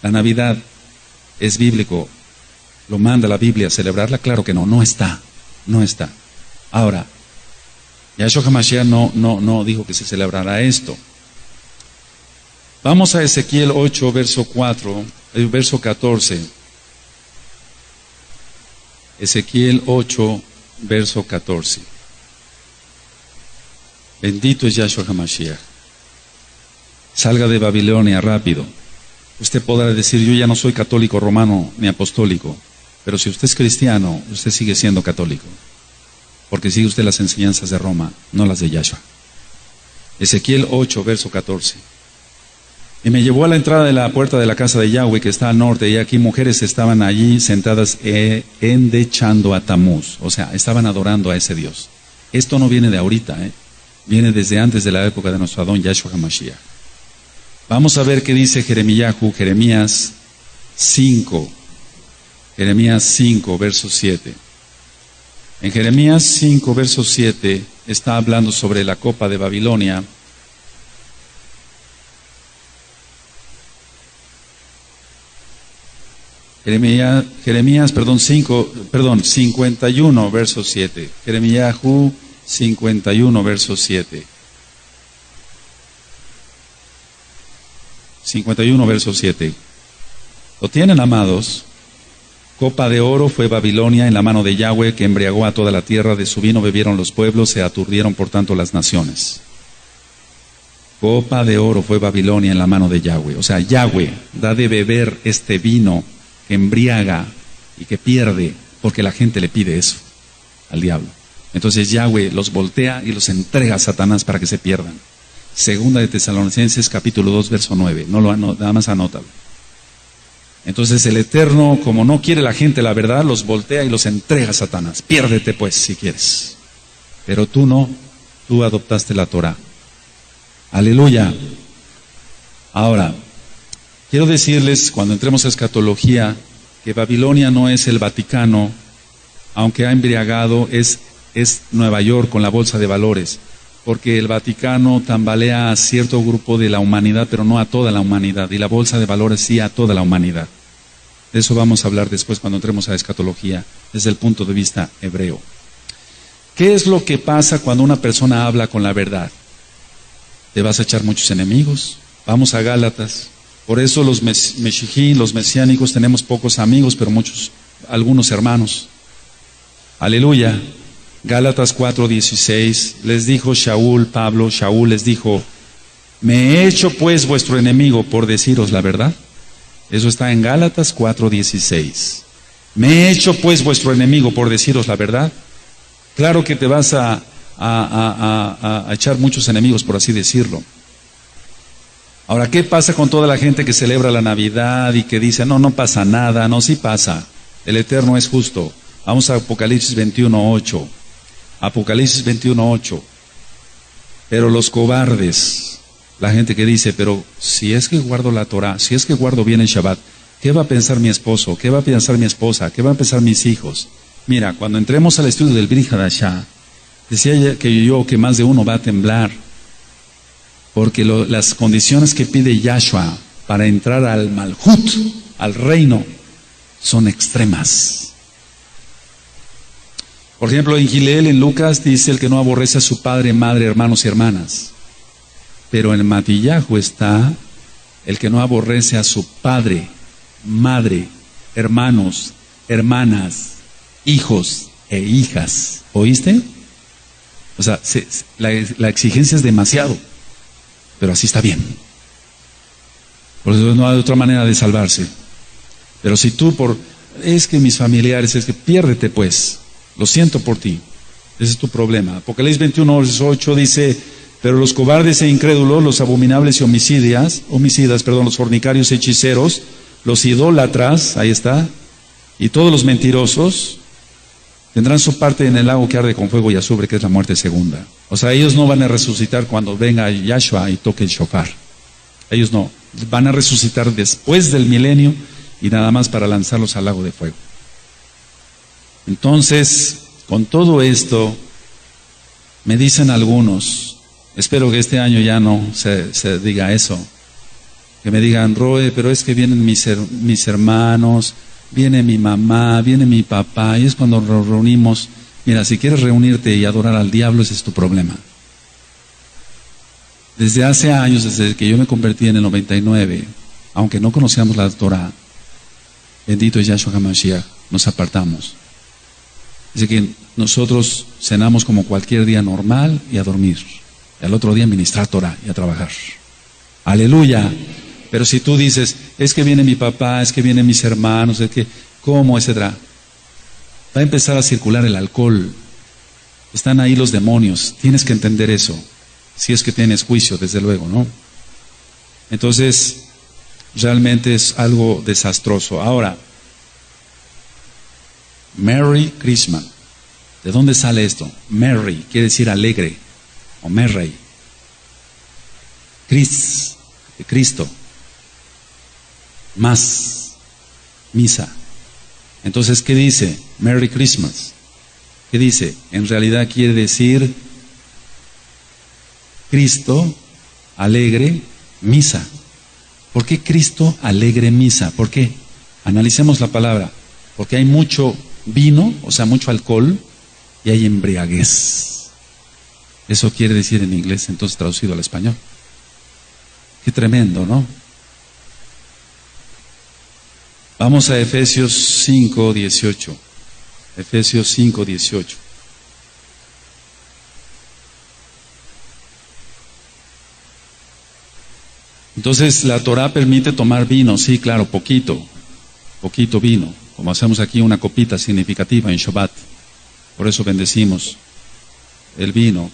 La Navidad es bíblico. ¿Lo manda la Biblia a celebrarla? Claro que no, no está. Ahora, Yahshua HaMashiach no dijo que se celebrara esto. Vamos a Ezequiel 8, verso 14. Ezequiel 8, verso 14. Bendito es Yahshua HaMashiach. Salga de Babilonia rápido. Usted podrá decir, yo ya no soy católico romano ni apostólico, pero si usted es cristiano, usted sigue siendo católico, porque sigue usted las enseñanzas de Roma, no las de Yahshua. Ezequiel 8, verso 14. Y me llevó a la entrada de la puerta de la casa de Yahweh, que está al norte, y aquí mujeres estaban allí sentadas endechando a Tamuz, o sea, estaban adorando a ese Dios. Esto no viene de ahorita, viene desde antes de la época de nuestro Adón Yahshua HaMashiach. Vamos a ver qué dice Jeremías 5, verso 7. En Jeremías 5, verso 7, está hablando sobre la copa de Babilonia. Jeremías 51, verso 7. Jeremías 51, verso 7. 51, verso 7. ¿Lo tienen, amados? Copa de oro fue Babilonia en la mano de Yahweh, que embriagó a toda la tierra. De su vino bebieron los pueblos, se aturdieron por tanto las naciones. Copa de oro fue Babilonia en la mano de Yahweh. O sea, Yahweh da de beber este vino que embriaga y que pierde, porque la gente le pide eso al diablo. Entonces Yahweh los voltea y los entrega a Satanás para que se pierdan. Segunda de Tesalonicenses capítulo 2, verso 9. Nada más anótalo. Entonces el Eterno, como no quiere la gente la verdad, los voltea y los entrega a Satanás. Piérdete pues si quieres. Pero tú no, tú adoptaste la Torah. Aleluya. Ahora, quiero decirles, cuando entremos a escatología, que Babilonia no es el Vaticano, aunque ha embriagado, es Nueva York con la bolsa de valores, porque el Vaticano tambalea a cierto grupo de la humanidad, pero no a toda la humanidad, y la bolsa de valores sí a toda la humanidad. De eso vamos a hablar después cuando entremos a escatología, desde el punto de vista hebreo. ¿Qué es lo que pasa cuando una persona habla con la verdad? Te vas a echar muchos enemigos. Vamos a Gálatas. Por eso los meshijín, los mesiánicos, tenemos pocos amigos, pero algunos hermanos. Aleluya. Gálatas 4:16, les dijo Shaul les dijo, ¿me he hecho pues vuestro enemigo por deciros la verdad? Eso está en Gálatas 4:16. ¿Me he hecho pues vuestro enemigo por deciros la verdad? Claro que te vas a echar muchos enemigos, por así decirlo. Ahora, ¿qué pasa con toda la gente que celebra la Navidad y que dice, no pasa nada? No, sí pasa. El Eterno es justo. Vamos a Apocalipsis 21:8. Apocalipsis 21:8. Pero los cobardes, la gente que dice, pero si es que guardo la Torah, si es que guardo bien el Shabbat, ¿qué va a pensar mi esposo? ¿Qué va a pensar mi esposa? ¿Qué van a pensar mis hijos? Mira, cuando entremos al estudio del Brit Hadashah, decía que más de uno va a temblar, porque las condiciones que pide Yahshua para entrar al Malhut, al reino, son extremas. Por ejemplo, en Gileel, en Lucas, dice el que no aborrece a su padre, madre, hermanos y hermanas. Pero en Matillahu está el que no aborrece a su padre, madre, hermanos, hermanas, hijos e hijas. ¿Oíste? O sea, la exigencia es demasiado, pero así está bien. Por eso no hay otra manera de salvarse. Pero si tú es que mis familiares, es que piérdete pues, lo siento por ti, ese es tu problema. Apocalipsis 21:8 dice, pero los cobardes e incrédulos, los abominables y homicidas, los fornicarios, hechiceros, los idólatras, ahí está, y todos los mentirosos, tendrán su parte en el lago que arde con fuego y azufre, que es la muerte segunda. O sea, ellos no van a resucitar cuando venga Yahshua y toque el shofar. Ellos no, van a resucitar después del milenio y nada más para lanzarlos al lago de fuego. Entonces, con todo esto, me dicen algunos, espero que este año ya no se diga eso, que me digan, Roe, pero es que vienen mis hermanos, viene mi mamá, viene mi papá, y es cuando nos reunimos. Mira, si quieres reunirte y adorar al diablo, ese es tu problema. Desde hace años, desde que yo me convertí en el 99, aunque no conocíamos la Torah, bendito es Yahshua HaMashiach, nos apartamos. Dice que nosotros cenamos como cualquier día normal y a dormir. Y al otro día ministrar Torah y a trabajar. Aleluya. Pero si tú dices, es que viene mi papá, es que vienen mis hermanos, es que, ¿cómo? Etcétera. Va a empezar a circular el alcohol. Están ahí los demonios. Tienes que entender eso. Si es que tienes juicio, desde luego, ¿no? Entonces, realmente es algo desastroso. Ahora, Merry Christmas. ¿De dónde sale esto? Merry quiere decir alegre, o Merry. Cristo. Más misa. Entonces, ¿qué dice? Merry Christmas. ¿Qué dice? En realidad quiere decir Cristo alegre misa. ¿Por qué Cristo alegre misa? ¿Por qué? Analicemos la palabra. Porque hay mucho vino, o sea, mucho alcohol, y hay embriaguez. Eso quiere decir en inglés, entonces traducido al español. Qué tremendo, ¿no? Vamos a Efesios 5:18. Efesios 5:18. Entonces, la Torah permite tomar vino, sí, claro, poquito vino, como hacemos aquí una copita significativa en Shabbat. Por eso bendecimos el vino,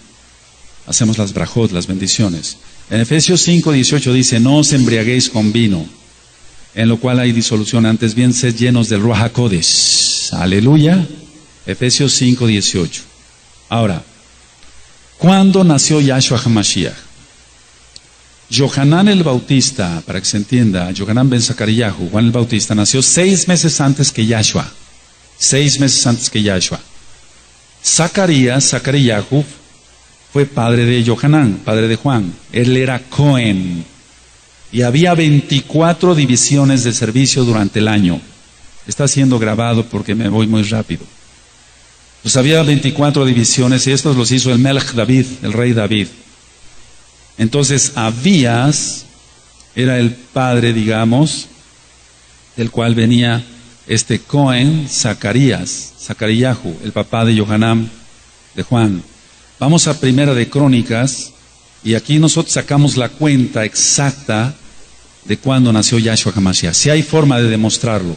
hacemos las brajot, las bendiciones. En Efesios 5:18 dice, no os embriaguéis con vino, en lo cual hay disolución, antes bien sed llenos del Ruach HaKodesh. Aleluya. Efesios 5:18. Ahora, ¿cuándo nació Yahshua HaMashiach? Yohanan el Bautista, para que se entienda, Yohanan ben Zacariyahu, Juan el Bautista, nació 6 meses antes que Yahshua. 6 meses antes que Yahshua. Zacariyahu, fue padre de Yohanan, padre de Juan. Él era Cohen. Y había 24 divisiones de servicio durante el año. Está siendo grabado porque me voy muy rápido. Pues había 24 divisiones y estos los hizo el Melech David, el rey David. Entonces Abías era el padre, digamos, del cual venía este Cohen, Zacariyahu, el papá de Yohanan, de Juan. Vamos a Primera de Crónicas, y aquí nosotros sacamos la cuenta exacta de cuándo nació Yahshua HaMashiach. Si hay forma de demostrarlo.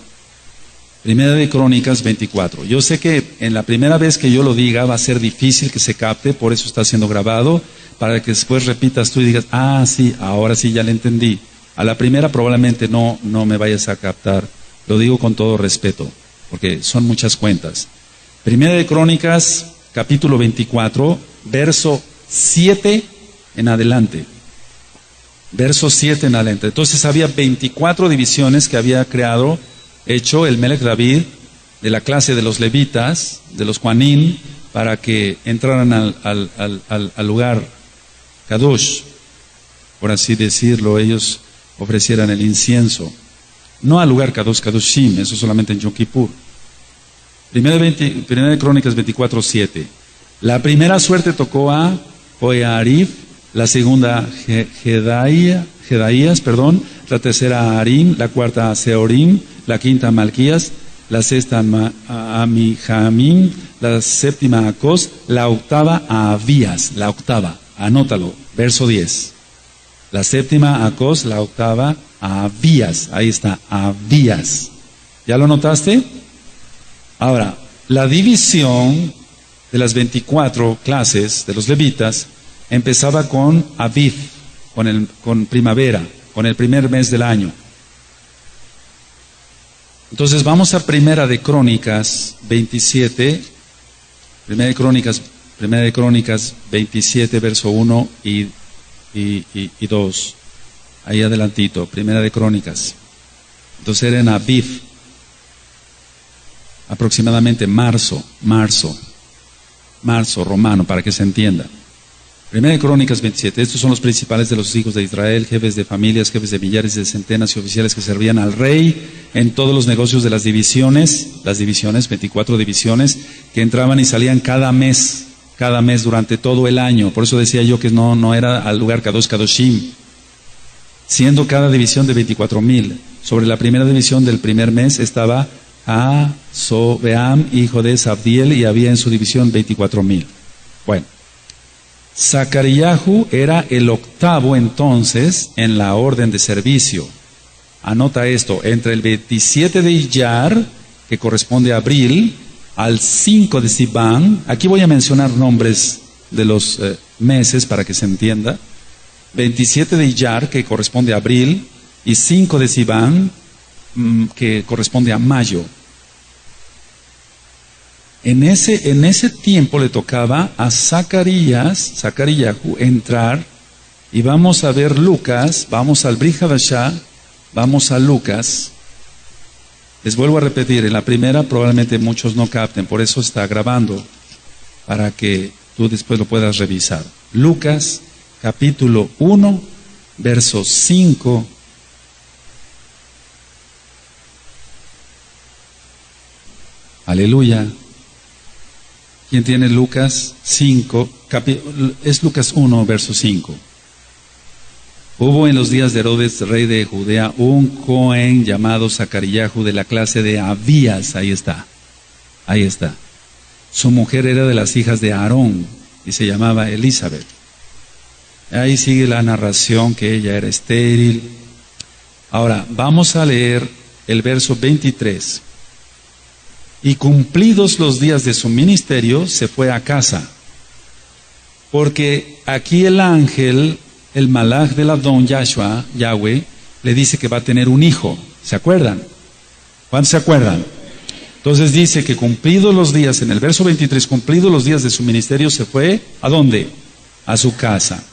Primera de Crónicas 24. Yo sé que en la primera vez que yo lo diga va a ser difícil que se capte, por eso está siendo grabado, para que después repitas tú y digas, ah, sí, ahora sí ya le entendí. A la primera probablemente no me vayas a captar. Lo digo con todo respeto, porque son muchas cuentas. Primera de Crónicas capítulo 24, verso 7 en adelante. Verso 7 en adelante. Entonces había 24 divisiones que había hecho el Melech David de la clase de los levitas, de los Juanín, para que entraran al lugar Kadosh, por así decirlo, ellos ofrecieran el incienso. No al lugar Kadosh, Kadoshim, eso solamente en Yom Kippur. Primera de Crónicas 24:7. La primera suerte tocó a Joiarib, la segunda Jedaías, la tercera a Arim, la cuarta a Seorim, la quinta a Malquías, la sexta a Amijamim, la séptima a Acos, la octava a Abías, la octava, anótalo, verso 10. La séptima a Acos, la octava a Abías, ahí está, Abías. ¿Ya lo notaste? Ahora, la división de las 24 clases de los levitas empezaba con Aviv, con primavera, con el primer mes del año. Entonces vamos a Primera de Crónicas 27, Primera de Crónicas 27, verso 1 y 2. Ahí adelantito, Primera de Crónicas. Entonces era en Aviv, aproximadamente marzo romano, para que se entienda. Primera de Crónicas 27, estos son los principales de los hijos de Israel, jefes de familias, jefes de millares, de centenas y oficiales que servían al rey en todos los negocios de las divisiones, 24 divisiones, que entraban y salían cada mes durante todo el año. Por eso decía yo que no era al lugar Kadosh Kadoshim, siendo cada división de 24,000. Sobre la primera división del primer mes estaba Sobeam, hijo de Sabdiel, y había en su división 24,000. Bueno, Zacariahu era el octavo entonces en la orden de servicio. Anota esto, entre el 27 de Iyar, que corresponde a abril, al 5 de Sivan. Aquí voy a mencionar nombres de los meses para que se entienda. 27 de Iyar, que corresponde a abril, y 5 de Sivan, que corresponde a mayo. En ese tiempo le tocaba a Zacariahu entrar, y vamos a ver Lucas, vamos al Brit Hadashah, vamos a Lucas. Les vuelvo a repetir, en la primera probablemente muchos no capten, por eso está grabando, para que tú después lo puedas revisar. Lucas, capítulo 1, verso 5. Aleluya. ¿Quién tiene Lucas 5? Es Lucas 1, verso 5. Hubo en los días de Herodes, rey de Judea, un Cohen llamado Zacariahu de la clase de Abías. Ahí está. Su mujer era de las hijas de Aarón y se llamaba Elizabeth. Ahí sigue la narración que ella era estéril. Ahora, vamos a leer el verso 23. Y cumplidos los días de su ministerio, se fue a casa. Porque aquí el ángel, el malach del Adón, Yahweh, le dice que va a tener un hijo. ¿Se acuerdan? ¿Cuántos se acuerdan? Entonces dice que cumplidos los días, en el verso 23, cumplidos los días de su ministerio, se fue, ¿a dónde? A su casa.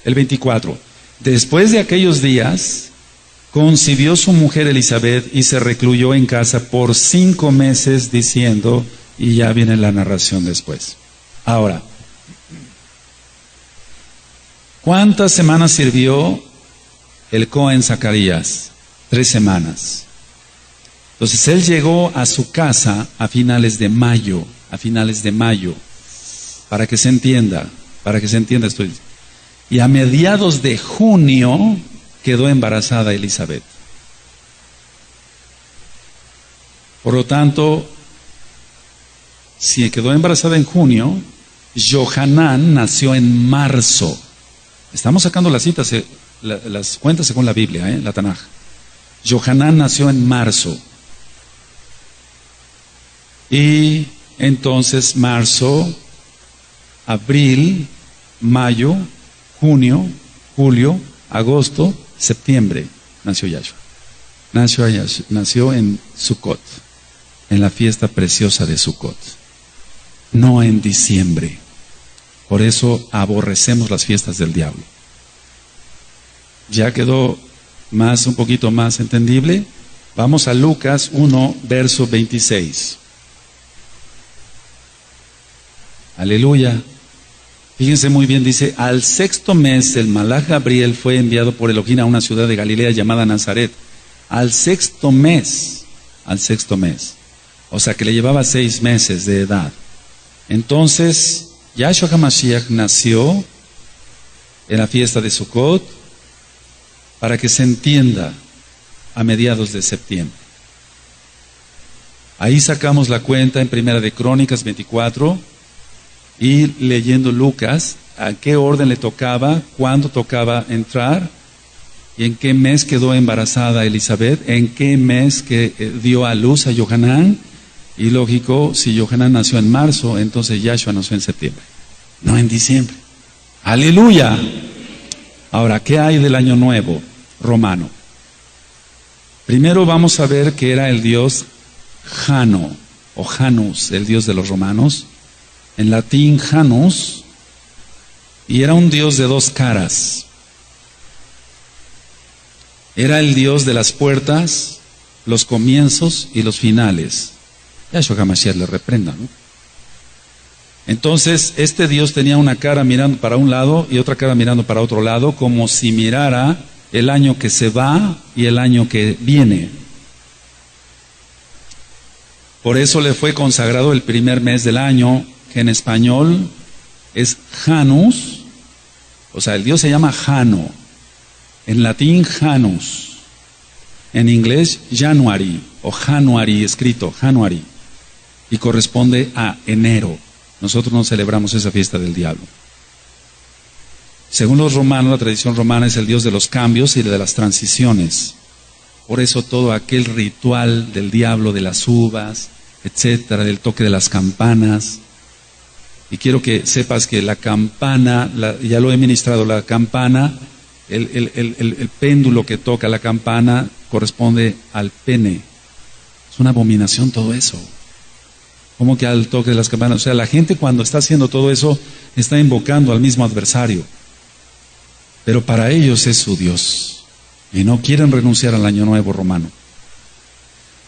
El 24. Después de aquellos días, concibió su mujer Elizabeth y se recluyó en casa por 5 meses diciendo, y ya viene la narración después. Ahora, ¿cuántas semanas sirvió el Cohen Zacarías? 3 semanas. Entonces él llegó a su casa a finales de mayo, para que se entienda esto. Y a mediados de junio quedó embarazada Elizabeth. Por lo tanto, si quedó embarazada en junio, Johanán nació en marzo. Estamos sacando las citas, las cuentas según la Biblia, la Tanaj. Johanán nació en marzo. Y entonces marzo, abril, mayo, junio, julio, agosto, septiembre, nació Yahshua. Nació en Sukkot, en la fiesta preciosa de Sukkot. no en diciembre. Por eso aborrecemos las fiestas del diablo. ¿Ya quedó un poquito más entendible? Vamos a Lucas 1, verso 26. Aleluya. Fíjense muy bien, dice: al sexto mes el malaj Gabriel fue enviado por Elohim a una ciudad de Galilea llamada Nazaret. Al sexto mes. O sea que le llevaba 6 meses de edad. Entonces, Yahshua HaMashiach nació en la fiesta de Sukkot, para que se entienda, a mediados de septiembre. Ahí sacamos la cuenta en Primera de Crónicas 24 y leyendo Lucas, a qué orden le tocaba, cuándo tocaba entrar y en qué mes quedó embarazada Elizabeth, en qué mes que dio a luz a Yohanan. Y lógico, si Yohanan nació en marzo, entonces Yahshua nació en septiembre, no en diciembre. ¡Aleluya! Ahora, ¿qué hay del año nuevo romano? Primero vamos a ver que era el dios Jano, o Janus, el dios de los romanos. En latín, Janus, y era un dios de 2 caras. Era el dios de las puertas, los comienzos y los finales. Yahshua HaMashiach le reprenda, ¿no? Entonces, este Dios tenía una cara mirando para un lado y otra cara mirando para otro lado, como si mirara el año que se va y el año que viene. Por eso le fue consagrado el primer mes del año, que en español es Janus, o sea, el Dios se llama Jano, en latín Janus, en inglés January, o January, escrito January, y corresponde a enero. Nosotros no celebramos esa fiesta del diablo. Según los romanos, la tradición romana es el Dios de los cambios y de las transiciones. Por eso todo aquel ritual del diablo, de las uvas, etcétera, del toque de las campanas. Y quiero que sepas que la campana, ya lo he ministrado, la campana, el péndulo que toca la campana corresponde al pene. Es una abominación todo eso. ¿Cómo que al toque de las campanas? O sea, la gente cuando está haciendo todo eso está invocando al mismo adversario. Pero para ellos es su Dios. Y no quieren renunciar al año nuevo romano.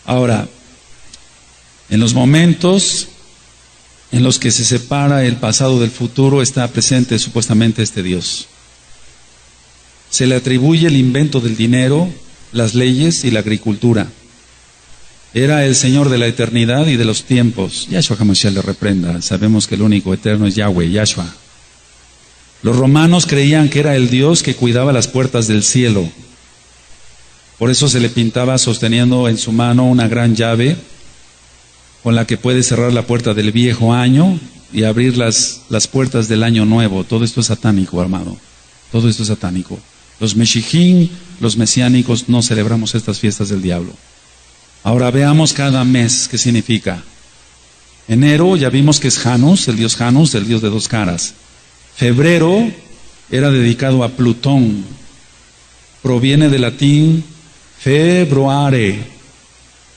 Ahora, en los momentos en los que se separa el pasado del futuro, está presente supuestamente este Dios. Se le atribuye el invento del dinero, las leyes y la agricultura. Era el Señor de la eternidad y de los tiempos. Yahshua HaMashiach le reprenda. Sabemos que el único eterno es Yahweh, Yahshua. Los romanos creían que era el Dios que cuidaba las puertas del cielo. Por eso se le pintaba sosteniendo en su mano una gran llave con la que puede cerrar la puerta del viejo año y abrir las puertas del año nuevo. Todo esto es satánico, amado. Todo esto es satánico. Los Meshichim, los mesiánicos, no celebramos estas fiestas del diablo. Ahora veamos cada mes qué significa. Enero ya vimos que es Janus, el dios de 2 caras. Febrero era dedicado a Plutón. Proviene del latín februare,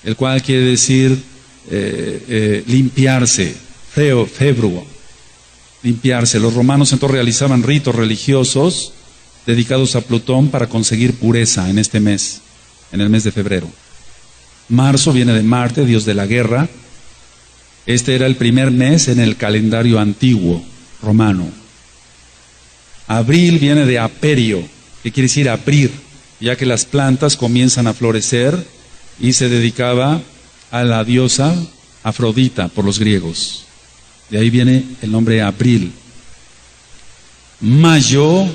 el cual quiere decir limpiarse. Februo, limpiarse. Los romanos entonces realizaban ritos religiosos dedicados a Plutón para conseguir pureza en este mes, en el mes de febrero. Marzo viene de Marte, dios de la guerra. Este era el primer mes en el calendario antiguo romano. Abril viene de aperio, que quiere decir abrir, ya que las plantas comienzan a florecer, y se dedicaba a la diosa Afrodita por los griegos. De ahí viene el nombre Abril. Mayo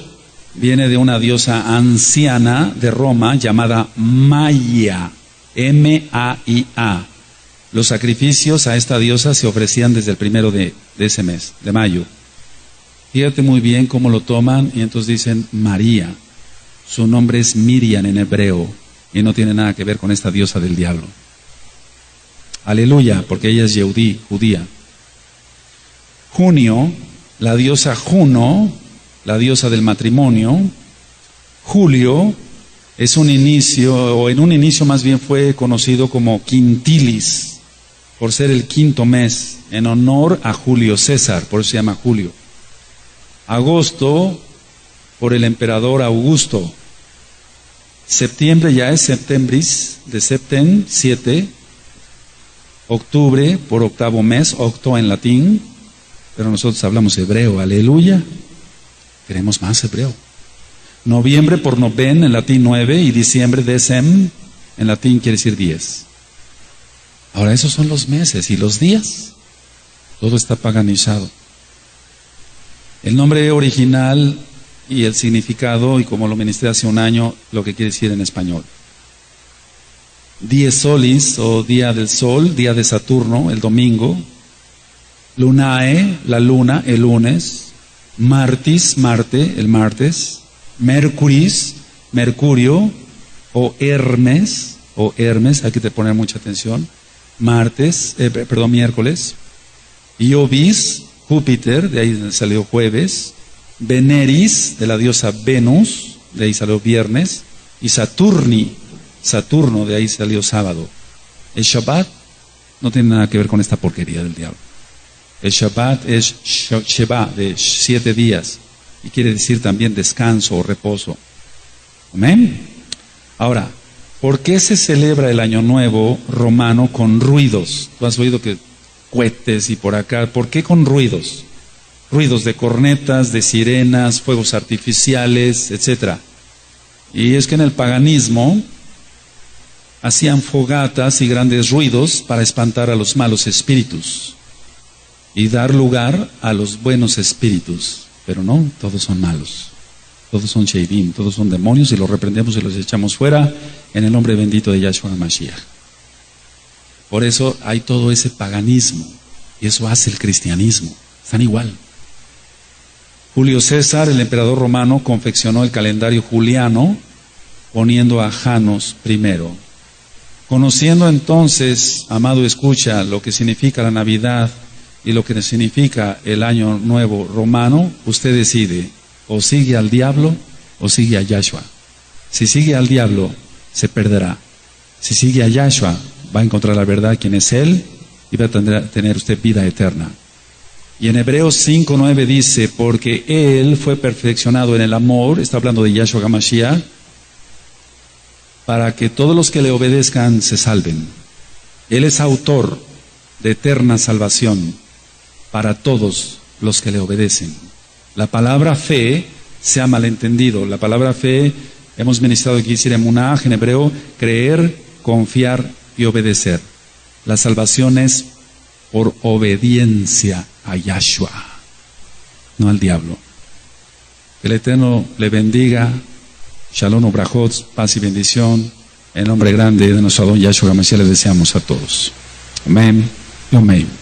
viene de una diosa anciana de Roma llamada Maia. M-A-I-A. Los sacrificios a esta diosa se ofrecían desde el primero de ese mes, de mayo. Fíjate muy bien cómo lo toman y entonces dicen María. Su nombre es Miriam en hebreo y no tiene nada que ver con esta diosa del diablo. Aleluya, porque ella es judía. Junio, la diosa Juno, la diosa del matrimonio. Julio es un inicio, o en un inicio más bien fue conocido como Quintilis, por ser el quinto mes, en honor a Julio César, por eso se llama julio. Agosto, por el emperador Augusto. Septiembre ya es septembris, de septem, 7. Octubre, por octavo mes, octo en latín, pero nosotros hablamos hebreo, aleluya. Queremos más hebreo. Noviembre, por noven, en latín 9, y diciembre, decem, en latín quiere decir 10. Ahora, esos son los meses y los días. Todo está paganizado. El nombre original y el significado, y como lo ministré hace un año, lo que quiere decir en español. Dies solis, o día del sol, día de Saturno, el domingo. Lunae, la luna, el lunes. Martis, Marte, el martes. Mercuris, Mercurio, o Hermes, hay que poner mucha atención. Miércoles. Iovis, Júpiter, de ahí salió jueves. Veneris, de la diosa Venus, de ahí salió viernes. Y Saturno, de ahí salió sábado. El Shabbat no tiene nada que ver con esta porquería del diablo. El Shabbat es Sheba, de 7 días, y quiere decir también descanso o reposo. Amén. Ahora, ¿por qué se celebra el Año Nuevo romano con ruidos? Tú has oído que cohetes y por acá. ¿Por qué con ruidos? Ruidos de cornetas, de sirenas, fuegos artificiales, etc. Y es que en el paganismo hacían fogatas y grandes ruidos para espantar a los malos espíritus y dar lugar a los buenos espíritus. Pero no, todos son malos. Todos son sheidim, todos son demonios, y los reprendemos y los echamos fuera en el nombre bendito de Yahshua Mashiach. Por eso hay todo ese paganismo, y eso hace el cristianismo. Están igual. Julio César, el emperador romano, confeccionó el calendario juliano poniendo a Janos primero. Conociendo entonces, amado escucha, lo que significa la Navidad y lo que significa el Año Nuevo romano, usted decide, o sigue al diablo o sigue a Yahshua. Si sigue al diablo, se perderá. Si sigue a Yahshua, va a encontrar la verdad, quién es Él, y va a tener usted vida eterna. Y en Hebreos 5:9 dice, porque Él fue perfeccionado en el amor, está hablando de Yahshua HaMashiach, para que todos los que le obedezcan se salven. Él es autor de eterna salvación para todos los que le obedecen. La palabra fe se ha malentendido. La palabra fe, hemos ministrado aquí, decir emunah, en hebreo, creer, confiar y obedecer. La salvación es por obediencia a Yahshua, no al diablo. Que el Eterno le bendiga. Shalom ubrajot, paz y bendición. En nombre grande de nuestro Adón Yahshua HaMashiach les deseamos a todos. Amén y amén.